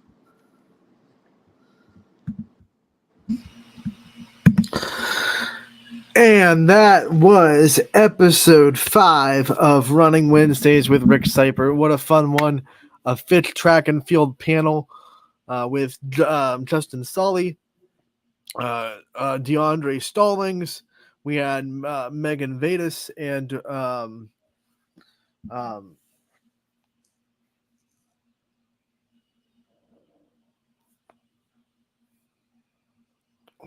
And that was episode 5 of Running Wednesdays with Rick Seipert. What a fun one. A 5th track and field panel with Justin Sully, DeAndre Stallings. We had Megan Vadas and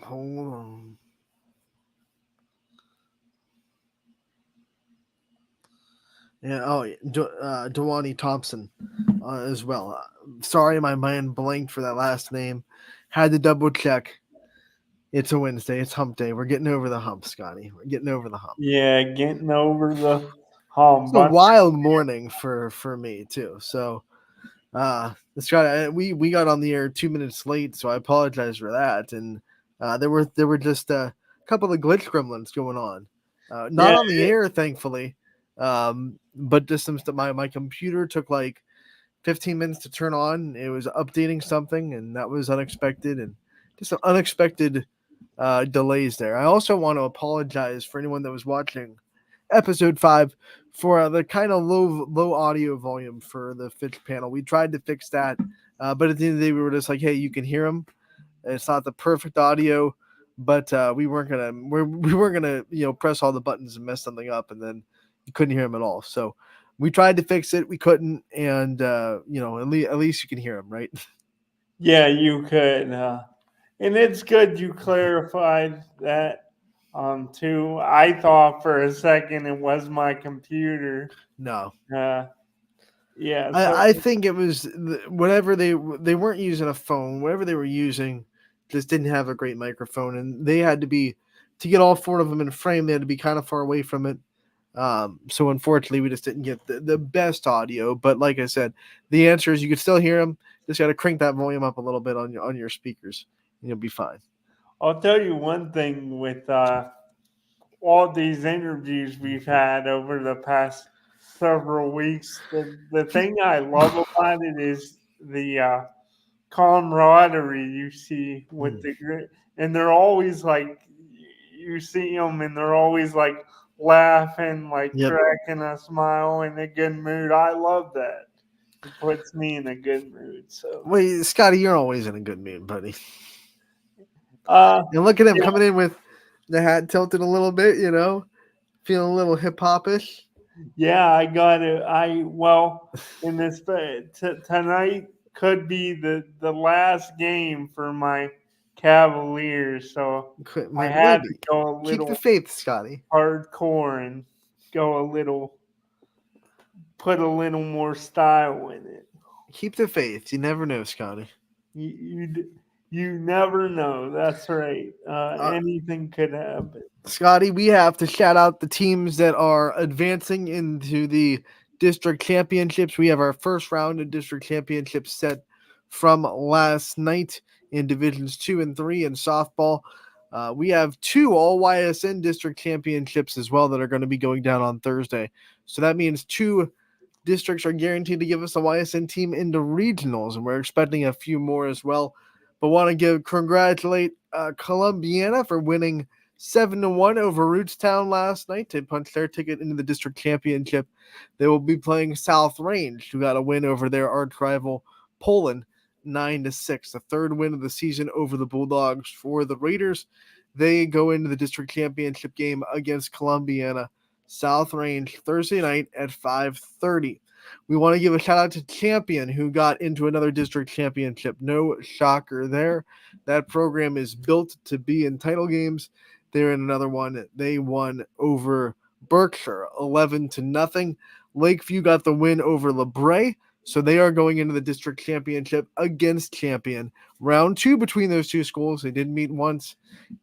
hold on. Yeah, Dewani Thompson as well. Sorry, my mind blanked for that last name. Had to double check. It's a Wednesday. It's hump day. We're getting over the hump, Scotty. We're getting over the hump. Yeah, getting over the hump. It's a wild morning for me too. So, Scotty, we got on the air 2 minutes late, so I apologize for that. And there were just a couple of glitch gremlins going on. Not on the air, thankfully. But just some stuff. My computer took like 15 minutes to turn on. It was updating something, and that was unexpected, and just some unexpected delays there. I also want to apologize for anyone that was watching episode 5 for the kind of low audio volume for the 5th panel. We tried to fix that, but at the end of the day, we were just like, hey, you can hear them. It's not the perfect audio, but we weren't gonna press all the buttons and mess something up, and then you couldn't hear him at all. So we tried to fix it. We couldn't. And, at least you can hear him, right? Yeah, you could. And it's good you clarified that too. I thought for a second it was my computer. No. Yeah. I think it was whatever they weren't using a phone. Whatever they were using just didn't have a great microphone. And they had to get all 4 of them in frame, they had to be kind of far away from it. So unfortunately, we just didn't get the best audio. But like I said, the answer is you can still hear them. Just got to crank that volume up a little bit on your speakers, and you'll be fine. I'll tell you one thing with all these interviews we've had over the past several weeks. The thing I love about it is the camaraderie you see with the group, and they're always like, you see them and they're always like laughing, like cracking a smile, in a good mood. I love that. It puts me in a good mood. So wait, Scotty, you're always in a good mood, buddy. And look at him coming in with the hat tilted a little bit, feeling a little hip hop-ish. Yeah, I got it. In this tonight could be the last game for my Cavaliers, so I had to go a little keep the faith, Scotty. Hardcore and put a little more style in it. Keep the faith. You never know, Scotty. You never know. That's right. Anything could happen. Scotty, we have to shout out the teams that are advancing into the district championships. We have our first round of district championships set from last night in divisions 2 and 3 in softball. We have 2 all YSN district championships as well that are going to be going down on Thursday. So that means 2 districts are guaranteed to give us a YSN team into regionals, and we're expecting a few more as well. But want to congratulate Columbiana for winning 7-1 over Rootstown last night to punch their ticket into the district championship. They will be playing South Range, who got a win over their arch rival Poland 9-6, the 3rd win of the season over the Bulldogs for the Raiders. They go into the district championship game against Columbiana South Range Thursday night at 5:30. We want to give a shout out to Champion, who got into another district championship. No shocker there. That program is built to be in title games. They're in another one. They won over Berkshire 11-0. Lakeview got the win over LeBray, so they are going into the district championship against Champion. Round 2 between those 2 schools. They did meet once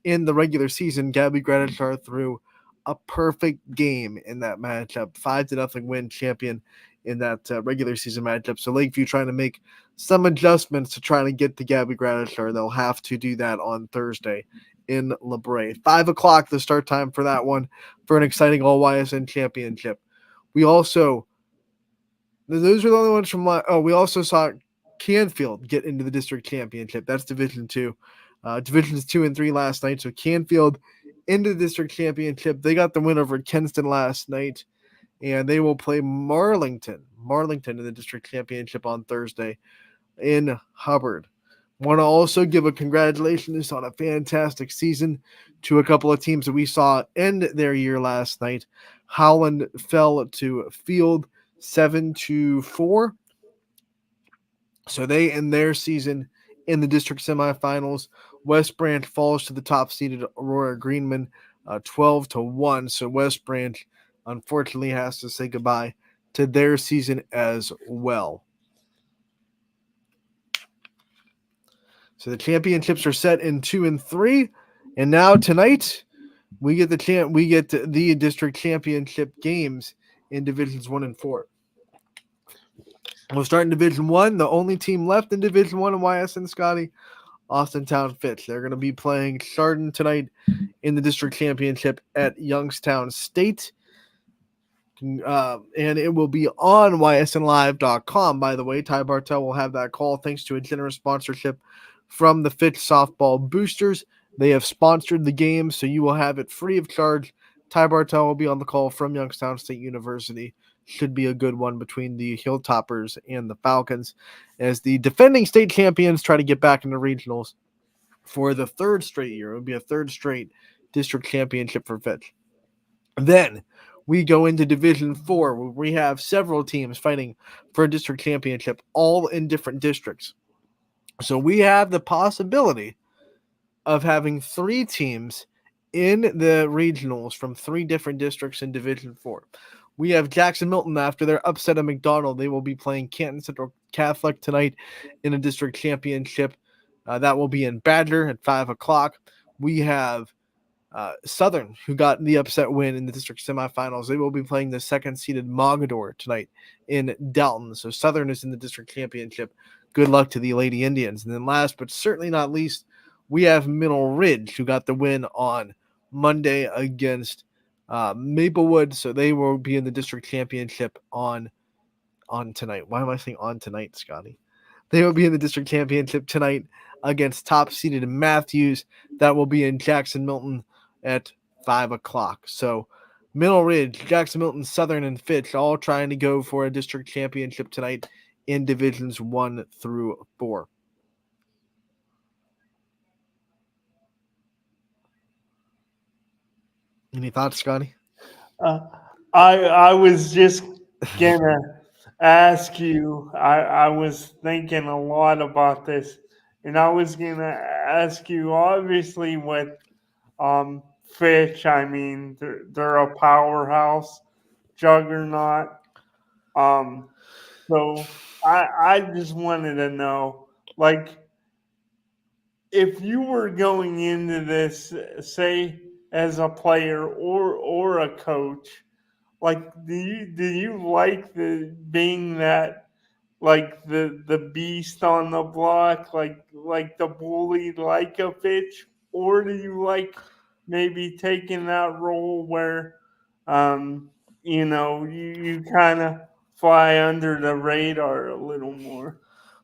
in the regular season. Gabby Gratishar threw a perfect game in that matchup. 5-0 win. Champion in that regular season matchup. So Lakeview trying to make some adjustments to try to get to Gabby Gradishar. They'll have to do that on Thursday in LeBray. 5 o'clock, the start time for that one, for an exciting All-YSN championship. We also, those were the only ones from, we also saw Canfield get into the district championship. That's Division 2. Divisions 2 and 3 last night. So Canfield into the district championship. They got the win over Kenston last night, and they will play Marlington in the district championship on Thursday in Hubbard. Want to also give a congratulations on a fantastic season to a couple of teams that we saw end their year last night. Howland fell to Field 7-4. So they end their season in the district semifinals. West Branch falls to the top-seeded Aurora Greenman 12-1. So West Branch unfortunately has to say goodbye to their season as well. So the championships are set in 2 and 3, and now tonight we get the district championship games in divisions 1 and 4. We'll start in Division 1. The only team left in Division 1 in YSN, Scotty, Austintown Fitch. They're going to be playing Chardon tonight in the district championship at Youngstown State. And it will be on ysnlive.com. By the way, Ty Bartel will have that call thanks to a generous sponsorship from the Fitch Softball Boosters. They have sponsored the game, so you will have it free of charge. Ty Bartel will be on the call from Youngstown State University. Should be a good one between the Hilltoppers and the Falcons, as the defending state champions try to get back into regionals for the third straight year. It would be a third straight district championship for Fitch. Then we go into Division 4, where we have several teams fighting for a district championship, all in different districts. So we have the possibility of having 3 teams in the regionals from 3 different districts in Division 4. We have Jackson Milton after their upset of McDonald. They will be playing Canton Central Catholic tonight in a district championship. That will be in Badger at 5 o'clock. We have Southern, who got the upset win in the district semifinals. They will be playing the second-seeded Mogador tonight in Dalton. So Southern is in the district championship. Good luck to the Lady Indians. And then last but certainly not least, we have Middle Ridge, who got the win on Monday against Maplewood. So they will be in the district championship on tonight. Why am I saying on tonight, Scotty? They will be in the district championship tonight against top-seeded Matthews. That will be in Jackson Milton at 5 o'clock. So Middle Ridge, Jackson Milton, Southern, and Fitch all trying to go for a district championship tonight in divisions 1 through 4. Any thoughts, Scotty? I was just gonna ask you. I was thinking a lot about this, and I was gonna ask you. Obviously, with Fitch, I mean they're a powerhouse, juggernaut. So I just wanted to know, like, if you were going into this, say, as a player or a coach, like, do you like the being that, like, the beast on the block, like the bully, like a Fitch, or do you like maybe taking that role where, you kind of fly under the radar a little more?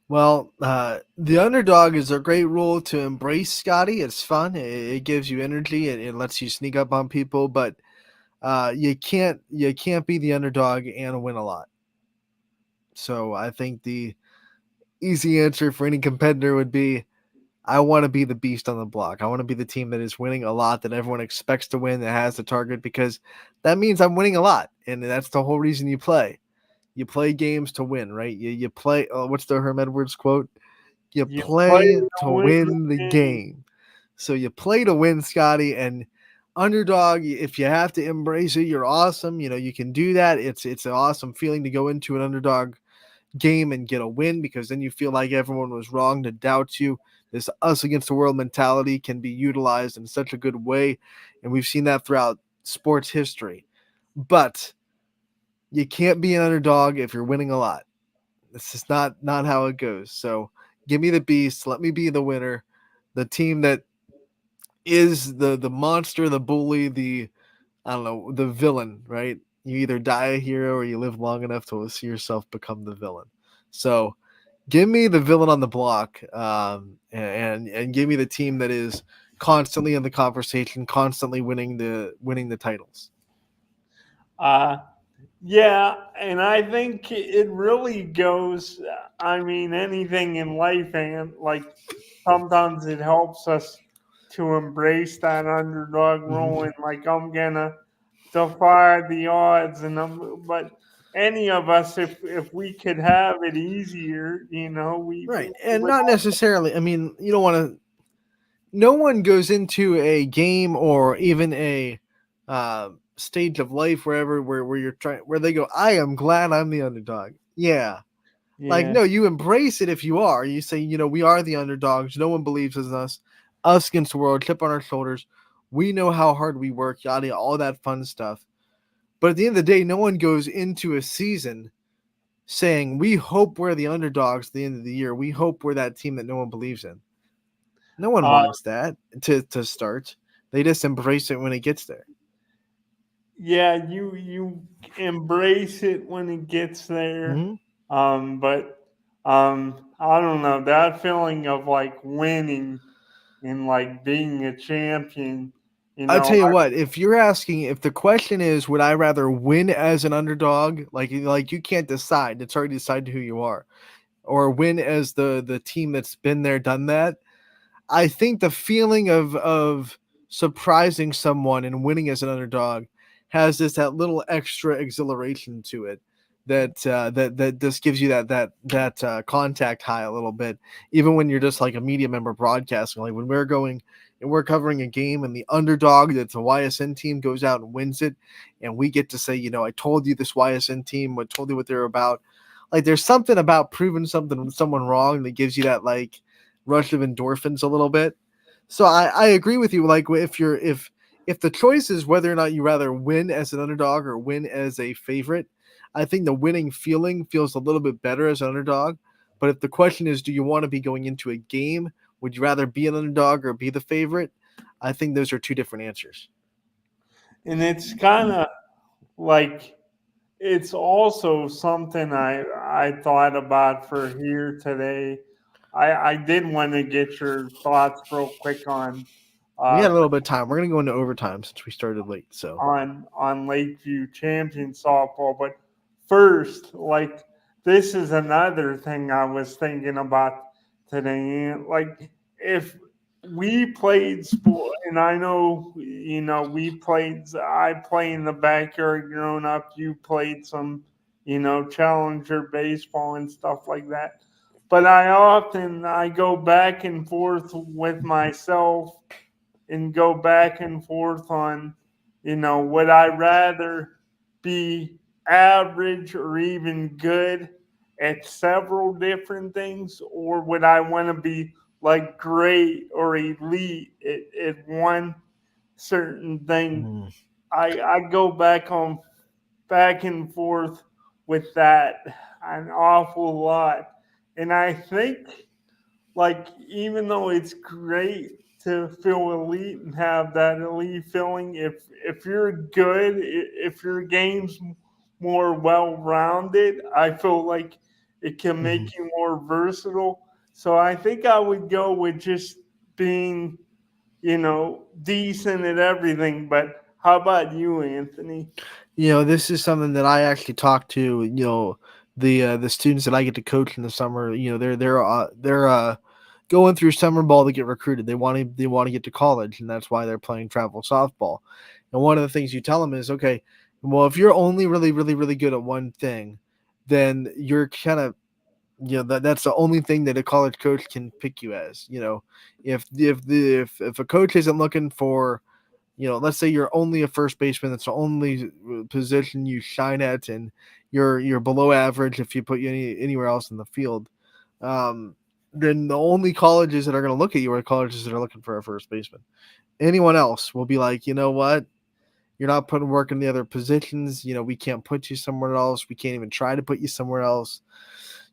Well, the underdog is a great role to embrace, Scotty. It's fun. It gives you energy. It lets you sneak up on people, but you can't be the underdog and win a lot. So I think the easy answer for any competitor would be, I want to be the beast on the block. I want to be the team that is winning a lot, that everyone expects to win, that has the target, because that means I'm winning a lot, and that's the whole reason you play. You play games to win, right? You play. What's the Herm Edwards quote? You You play to to win win the the game. So you play to win, Scotty. And underdog, if you have to embrace it, you're awesome. You can do that. It's an awesome feeling to go into an underdog game and get a win, because then you feel like everyone was wrong to doubt you. This us against the world mentality can be utilized in such a good way, and we've seen that throughout sports history. But You can't be an underdog if you're winning a lot. This is not how it goes. So give me the beast. Let me be the winner. The team that is the monster, the bully, the I don't know, the villain, right? You either die a hero or you live long enough to see yourself become the villain. So give me the villain on the block, and give me the team that is constantly in the conversation, constantly winning the titles. Uh, yeah, and I think it really goes. I mean, anything in life, and like sometimes it helps us to embrace that underdog role. And like, I'm gonna defy the odds, but any of us, if we could have it easier, Right. we And would. not necessarily, I mean, you don't want to, no one goes into a game or even a stage of life where you're trying, where they go, I am glad I'm the underdog. Yeah. Like, Yeah. no, you embrace it if you are. You say, we are the underdogs. No one believes in us against the world, chip on our shoulders. We know how hard we work, yada, yada, all that fun stuff. But at the end of the day, no one goes into a season saying, we hope we're the underdogs at the end of the year. We hope we're that team that no one believes in. No one Uh, wants that to start. They just embrace it when it gets there. yeah, you embrace it when it gets there. Mm-hmm. But I don't know, that feeling of like winning and like being a champion. You I'll know, tell you what, if you're asking, if the question is, would I rather win as an underdog? Like you can't decide. It's already decided who you are. Or win as the team that's been there, done that. I think the feeling of surprising someone and winning as an underdog has that little extra exhilaration to it that just gives you that contact high a little bit, even when you're just like a media member broadcasting. Like when we're going and we're covering a game and the underdog that's a YSN team goes out and wins it, and we get to say, I told you this YSN team, I told you what they're about. Like there's something about proving someone wrong that gives you that like rush of endorphins a little bit. So I agree with you. Like if the choice is whether or not you rather win as an underdog or win as a favorite, I think the winning feeling feels a little bit better as an underdog. But if the question is, do you want to be going into a game? Would you rather be an underdog or be the favorite? I think those are two different answers. and it's kind of like it's also something I thought about for here today. I did want to get your thoughts real quick We uh, had a little bit of time. We're gonna go into overtime since we started late. So on Lakeview champion softball. But first, like this is another thing I was thinking about today. Like if we played sport, and I know we played. I play in the backyard growing up. You played some, challenger baseball and stuff like that. But I go back and forth with myself and go back and forth on, would I rather be average or even good at several different things, or would I want to be like great or elite at one certain thing? I go back and forth with that an awful lot. And I think like even though it's great to feel elite and have that elite feeling, if you're good, if your game's more well rounded, I feel like it can make you more versatile. So I think I would go with just being, decent at everything. But how about you, Anthony? this is something that I actually talk to, the students that I get to coach in the summer. They're going through summer ball to get recruited. They want to get to college, and that's why they're playing travel softball. And one of the things you tell them is, okay, well, if you're only really, really, really good at one thing, then you're kind of, that's the only thing that a college coach can pick you as. If a coach isn't looking for, let's say you're only a first baseman, that's the only position you shine at, and you're below average if you put you anywhere else in the field. Then the only colleges that are going to look at you are colleges that are looking for a first baseman. Anyone else will be like, you know what? you're not putting work in the other positions. We can't put you somewhere else. We can't even try to put you somewhere else.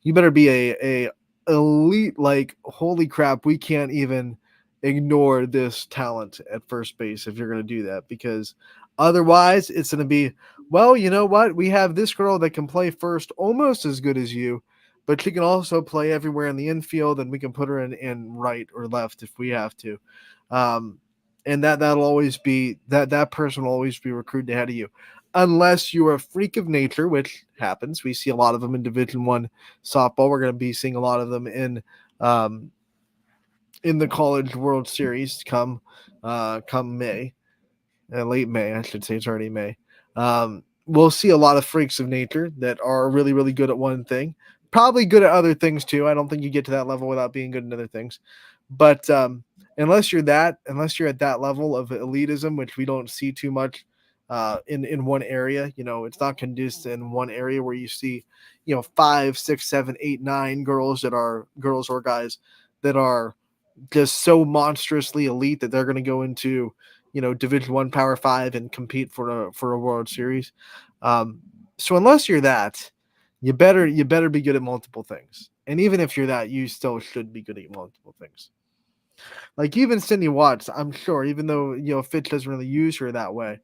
You better be a elite, like, holy crap, we can't even ignore this talent at first base if you're going to do that, because otherwise it's going to be, well, you know what? We have this girl that can play first almost as good as you, but she can also play everywhere in the infield, and we can put her in right or left if we have to. And that'll always be that person will always be recruited ahead of you, unless you're a freak of nature, which happens. We see a lot of them in Division I softball. We're going to be seeing a lot of them in the College World Series come May, late May, I should say. It's already May. We'll see a lot of freaks of nature that are really, really good at one thing, probably good at other things too. I don't think you get to that level without being good at other things. But unless you're at that level of elitism, which we don't see too much in one area, it's not conducive in one area where you see, 5, 6, 7, 8, 9 girls or guys that are just so monstrously elite that they're going to go into, Division I, Power 5 and compete for a World Series. So unless you're that, you better be good at multiple things. And even if you're that, you still should be good at multiple things. Like even Sydney Watts, I'm sure, even though Fitch doesn't really use her that way,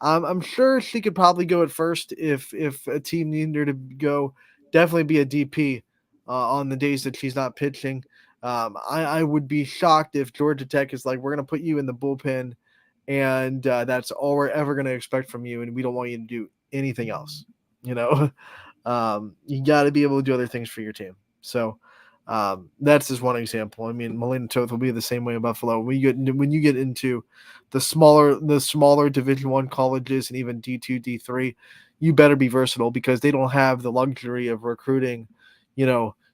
I'm sure she could probably go at first if a team needed her to go. Definitely be a DP on the days that she's not pitching. I would be shocked if Georgia Tech is like, we're going to put you in the bullpen, and that's all we're ever going to expect from you, and we don't want you to do anything else. You got to be able to do other things for your team. So that's just one example. I mean, Melina Toth will be the same way in Buffalo. When you get into the smaller Division I colleges and even D2, D3, you better be versatile, because they don't have the luxury of recruiting,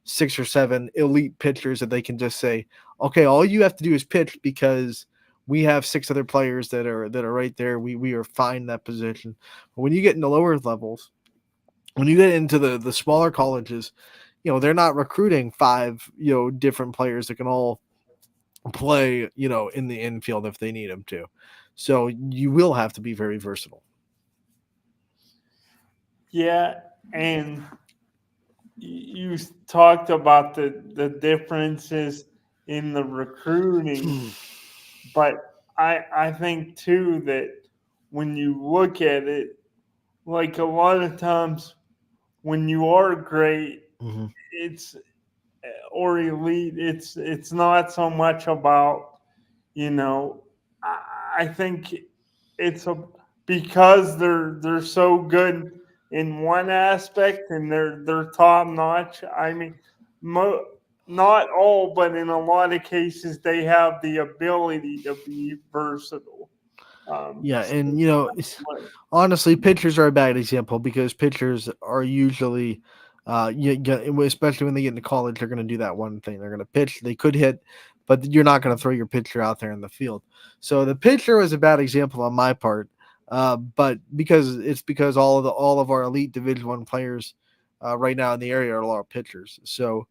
6 or 7 elite pitchers that they can just say, okay, all you have to do is pitch, because we have 6 other players that are right there. We are fine in that position. But when you get into lower levels, when you get into the smaller colleges, they're not recruiting 5, different players that can all play, in the infield if they need them to. So you will have to be very versatile. Yeah, and you talked about the differences in the recruiting, but I think too that when you look at it, like a lot of times when you are great, Mm-hmm. it's or elite, it's not so much about, I think it's because they're so good in one aspect and they're top notch. I mean, not all, but in a lot of cases, they have the ability to be versatile. Yeah, So and honestly, pitchers are a bad example, because pitchers are usually, especially when they get into college, they're going to do that one thing. They're going to pitch. They could hit, but you're not going to throw your pitcher out there in the field. So the pitcher was a bad example on my part, but because all of our elite Division I players right now in the area are a lot of pitchers. So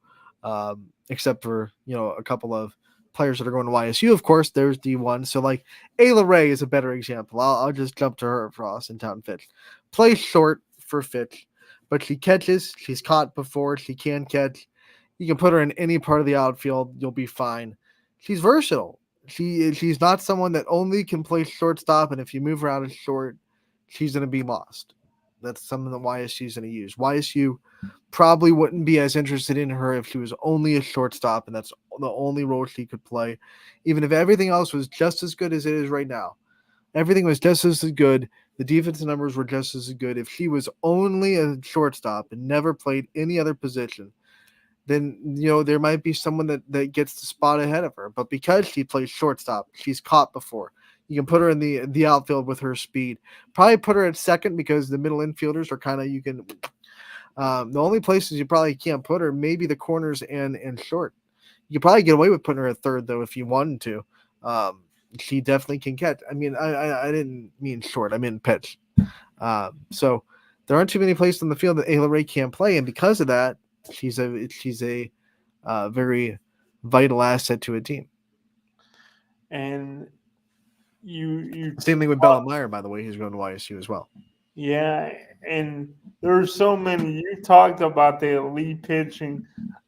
except for a couple of players that are going to YSU, of course, there's D1. So like Ayla Ray is a better example. I'll just jump to her for Austintown Fitch. Plays short for Fitch, but she catches. She's caught before. She can catch. You can put her in any part of the outfield. You'll be fine. She's versatile. She's not someone that only can play shortstop, and if you move her out of short, she's going to be lost. That's something that YSU's going to use. YSU probably wouldn't be as interested in her if she was only a shortstop and that's the only role she could play, even if everything else was just as good as it is right now. Everything was just as good. The defensive numbers were just as good. If she was only a shortstop and never played any other position, then there might be someone that gets the spot ahead of her. But because she plays shortstop, she's caught before. You can put her in the outfield with her speed. Probably put her at second, because the middle infielders are kind of, you can the only places you probably can't put her, maybe the corners and short. You could probably get away with putting her at third, though, if you wanted to. She definitely can catch. I mean, I didn't mean short. I meant pitch. So there aren't too many places on the field that Ayla Ray can't play, and because of that, she's a very vital asset to a team. And you Same thing with Bellemeyer, by the way. He's going to YSU as well. yeah, and there's so many. You talked about the elite pitching.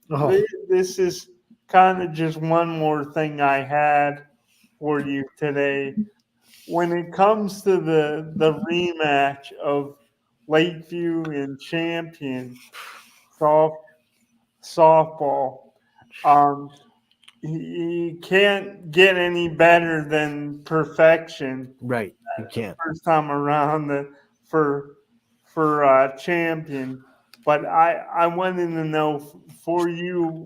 Oh, This is kind of just one more thing I had for you today. When it comes to the rematch of Lakeview and Champion softball, um, you can't get any better than perfection right. You can't. first time around for Champion. But I wanted to know for you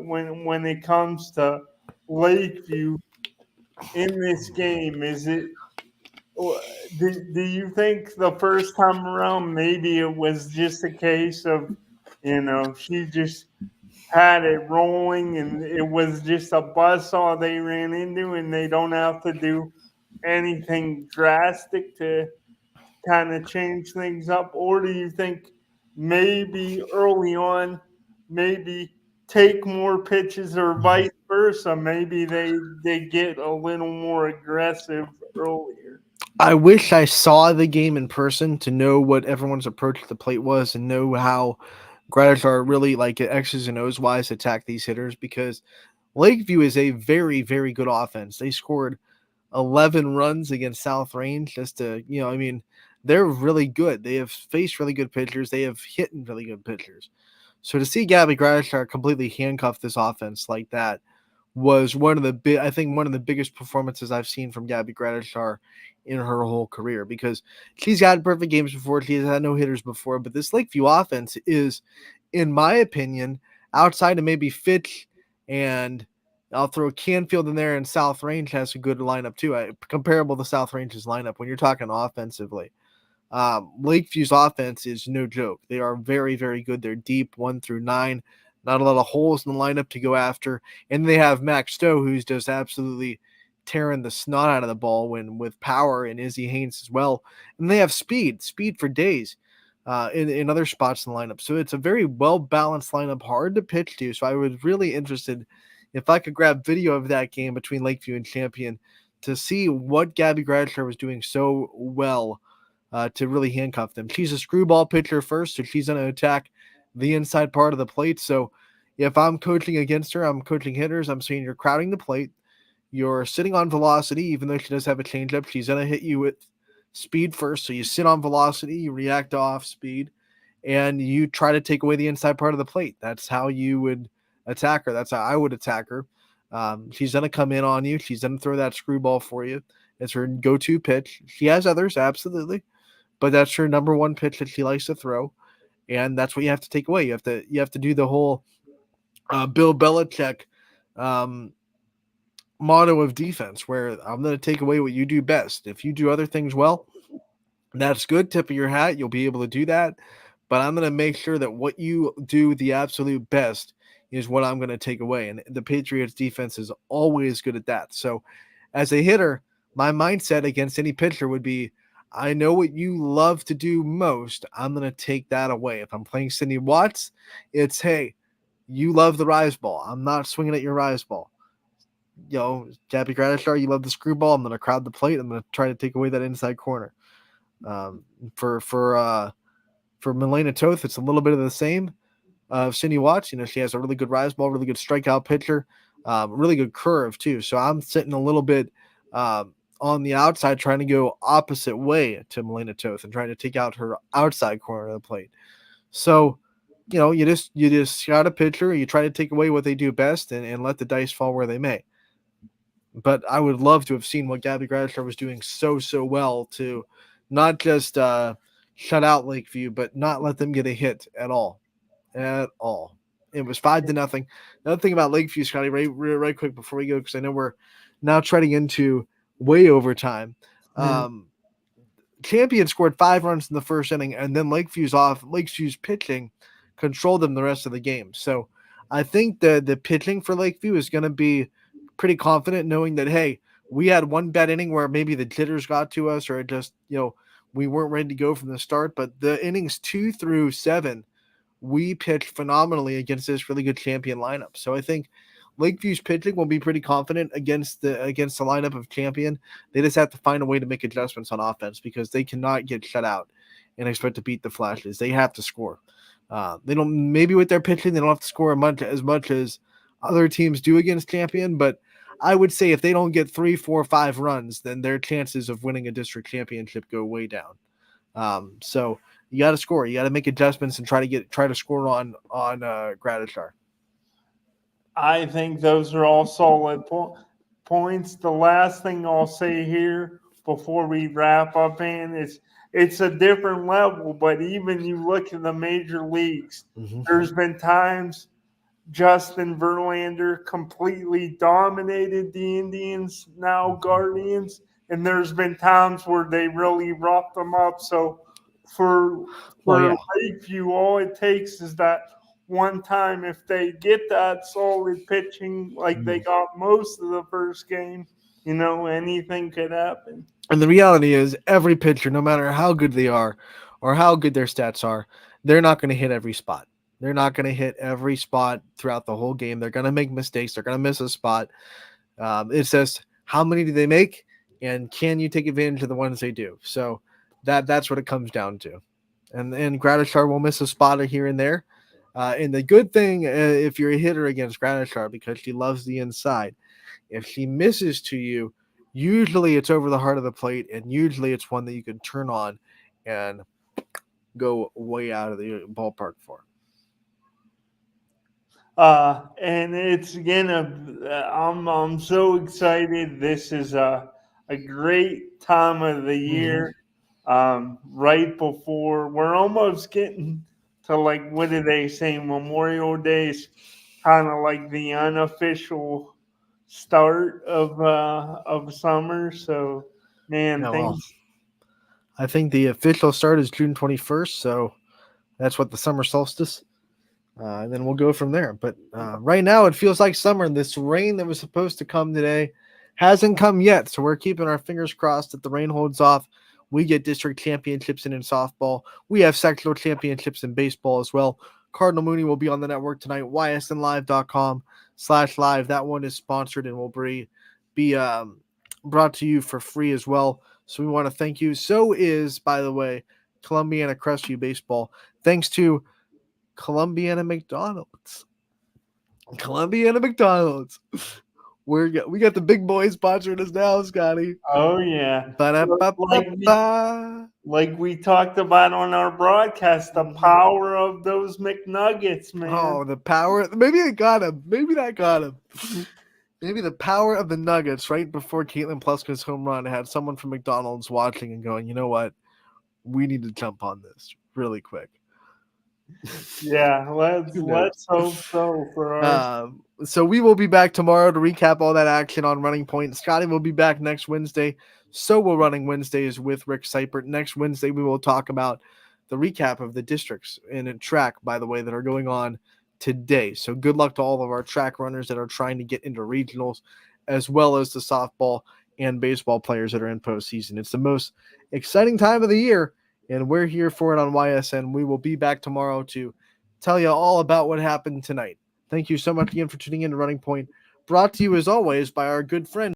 when it comes to Lakeview in this game, is it do you think the first time around maybe it was just a case of she just had it rolling and it was just a buzzsaw they ran into and they don't have to do anything drastic to kind of change things up? Or do you think maybe early on, maybe take more pitches or vice versa? Maybe they get a little more aggressive earlier. I wish I saw the game in person to know what everyone's approach to the plate was and know how Gratish are really like X's and O's wise attack these hitters, because Lakeview is a very, very good offense. They scored 11 runs against South Range just to, I mean, they're really good. They have faced really good pitchers. They have hit really good pitchers. So to see Gabby Gratishar completely handcuff this offense like that was one of the biggest performances I've seen from Gabby Gratishar in her whole career, because she's had perfect games before. She's had no hitters before, but this Lakeview offense is, in my opinion, outside of maybe Fitch, and I'll throw Canfield in there, and South Range has a good lineup too. Comparable to South Range's lineup when you're talking offensively. Lakeview's offense is no joke. They are very, very good. They're deep 1 through 9. Not a lot of holes in the lineup to go after. And they have Max Stowe, who's just absolutely tearing the snot out of the ball with power, and Izzy Haynes as well. And they have speed for days in other spots in the lineup. So it's a very well-balanced lineup, hard to pitch to. So I was really interested if I could grab video of that game between Lakeview and Champion to see what Gabby Gratishar was doing so well to really handcuff them. She's a screwball pitcher first, so she's going to attack the inside part of the plate. So if I'm coaching against her, I'm coaching hitters, I'm saying you're crowding the plate. You're sitting on velocity, even though she does have a changeup. She's going to hit you with speed first. So you sit on velocity, you react off speed, and you try to take away the inside part of the plate. That's how you would attack her. That's how I would attack her. She's going to come in on you. She's going to throw that screwball for you. It's her go-to pitch. She has others, absolutely, but that's her number one pitch that she likes to throw, and that's what you have to take away. You have to do the whole Bill Belichick motto of defense, where I'm going to take away what you do best. If you do other things well, that's good. Tip of your hat. You'll be able to do that. But I'm going to make sure that what you do the absolute best is what I'm going to take away. And the Patriots defense is always good at that. So as a hitter, my mindset against any pitcher would be, I know what you love to do most. I'm going to take that away. If I'm playing Sydney Watts, it's, hey, you love the rise ball. I'm not swinging at your rise ball. Gabby Gratishar, you love the screwball. I'm going to crowd the plate. I'm going to try to take away that inside corner. For Milena Toth, it's a little bit of the same. Cindy Watts, she has a really good rise ball, really good strikeout pitcher, really good curve too. So I'm sitting a little bit on the outside, trying to go opposite way to Milena Toth and trying to take out her outside corner of the plate. So, you just got a pitcher, you try to take away what they do best and let the dice fall where they may. But I would love to have seen what Gabby Gratishar was doing so well to not just shut out Lakeview, but not let them get a hit at all. At all. It was 5-0. Another thing about Lakeview, Scotty, right quick before we go, because I know we're now treading into way overtime. Champion scored 5 runs in the first inning, and then Lakeview's pitching controlled them the rest of the game. So I think the pitching for Lakeview is going to be pretty confident, knowing that, hey, we had one bad inning where maybe the jitters got to us, or it just, we weren't ready to go from the start. But the innings 2 through 7, we pitched phenomenally against this really good Champion lineup. So I think Lakeview's pitching will be pretty confident against the lineup of Champion. They just have to find a way to make adjustments on offense because they cannot get shut out and expect to beat the Flashes. They have to score. They don't, maybe with their pitching, they don't have to score as much as other teams do against Champion, but I would say if they don't get 3, 4, 5 runs, then their chances of winning a district championship go way down. So you got to score. You got to make adjustments and try to score on Gratishar. I think those are all solid points. The last thing I'll say here before we wrap up, is it's a different level, but even you look at the major leagues, there's been times Justin Verlander completely dominated the Indians, now Guardians, and there's been times where they really roughed them up. So for Lakeview, all it takes is that one time. If they get that solid pitching like they got most of the first game, anything could happen. And the reality is every pitcher, no matter how good they are or how good their stats are, they're not going to hit every spot. They're not going to hit every spot throughout the whole game. They're going to make mistakes. They're going to miss a spot. It's just how many do they make, and can you take advantage of the ones they do? So that's what it comes down to. And Gratishar will miss a spot here and there. And the good thing, if you're a hitter against Gratishar, because she loves the inside, if she misses to you, usually it's over the heart of the plate, and usually it's one that you can turn on and go way out of the ballpark for. And it's again, I'm so excited. This is a great time of the year. Right before we're almost getting to, like, what do they say? Memorial Day is kind of like the unofficial start of summer. So, man, things. I think the official start is June 21st, so that's what the summer solstice. And then we'll go from there. But right now it feels like summer. This rain that was supposed to come today hasn't come yet, so we're keeping our fingers crossed that the rain holds off. We get district championships in softball. We have sectional championships in baseball as well. Cardinal Mooney will be on the network tonight, ysnlive.com/live. That one is sponsored and will be brought to you for free as well. So we want to thank you. So is, by the way, Columbiana Crestview Baseball. Thanks to Columbiana McDonald's. We got the big boys sponsoring us now, Scotty. Oh yeah. Like we talked about on our broadcast, the power of those McNuggets, man. Oh, the power. Maybe it got him. Maybe that got him. Maybe the power of the Nuggets right before Caitlin Pluska's home run had someone from McDonald's watching and going, you know what? We need to jump on this really quick. Yeah, let's hope so for us. So we will be back tomorrow to recap all that action on Running Point. Scotty will be back next Wednesday. So will Running Wednesdays with Rick Seipert. Next Wednesday, we will talk about the recap of the districts in a track, by the way, that are going on today. So good luck to all of our track runners that are trying to get into regionals, as well as the softball and baseball players that are in postseason. It's the most exciting time of the year, and we're here for it on YSN. We will be back tomorrow to tell you all about what happened tonight. Thank you so much again for tuning in to Running Point, brought to you as always by our good friend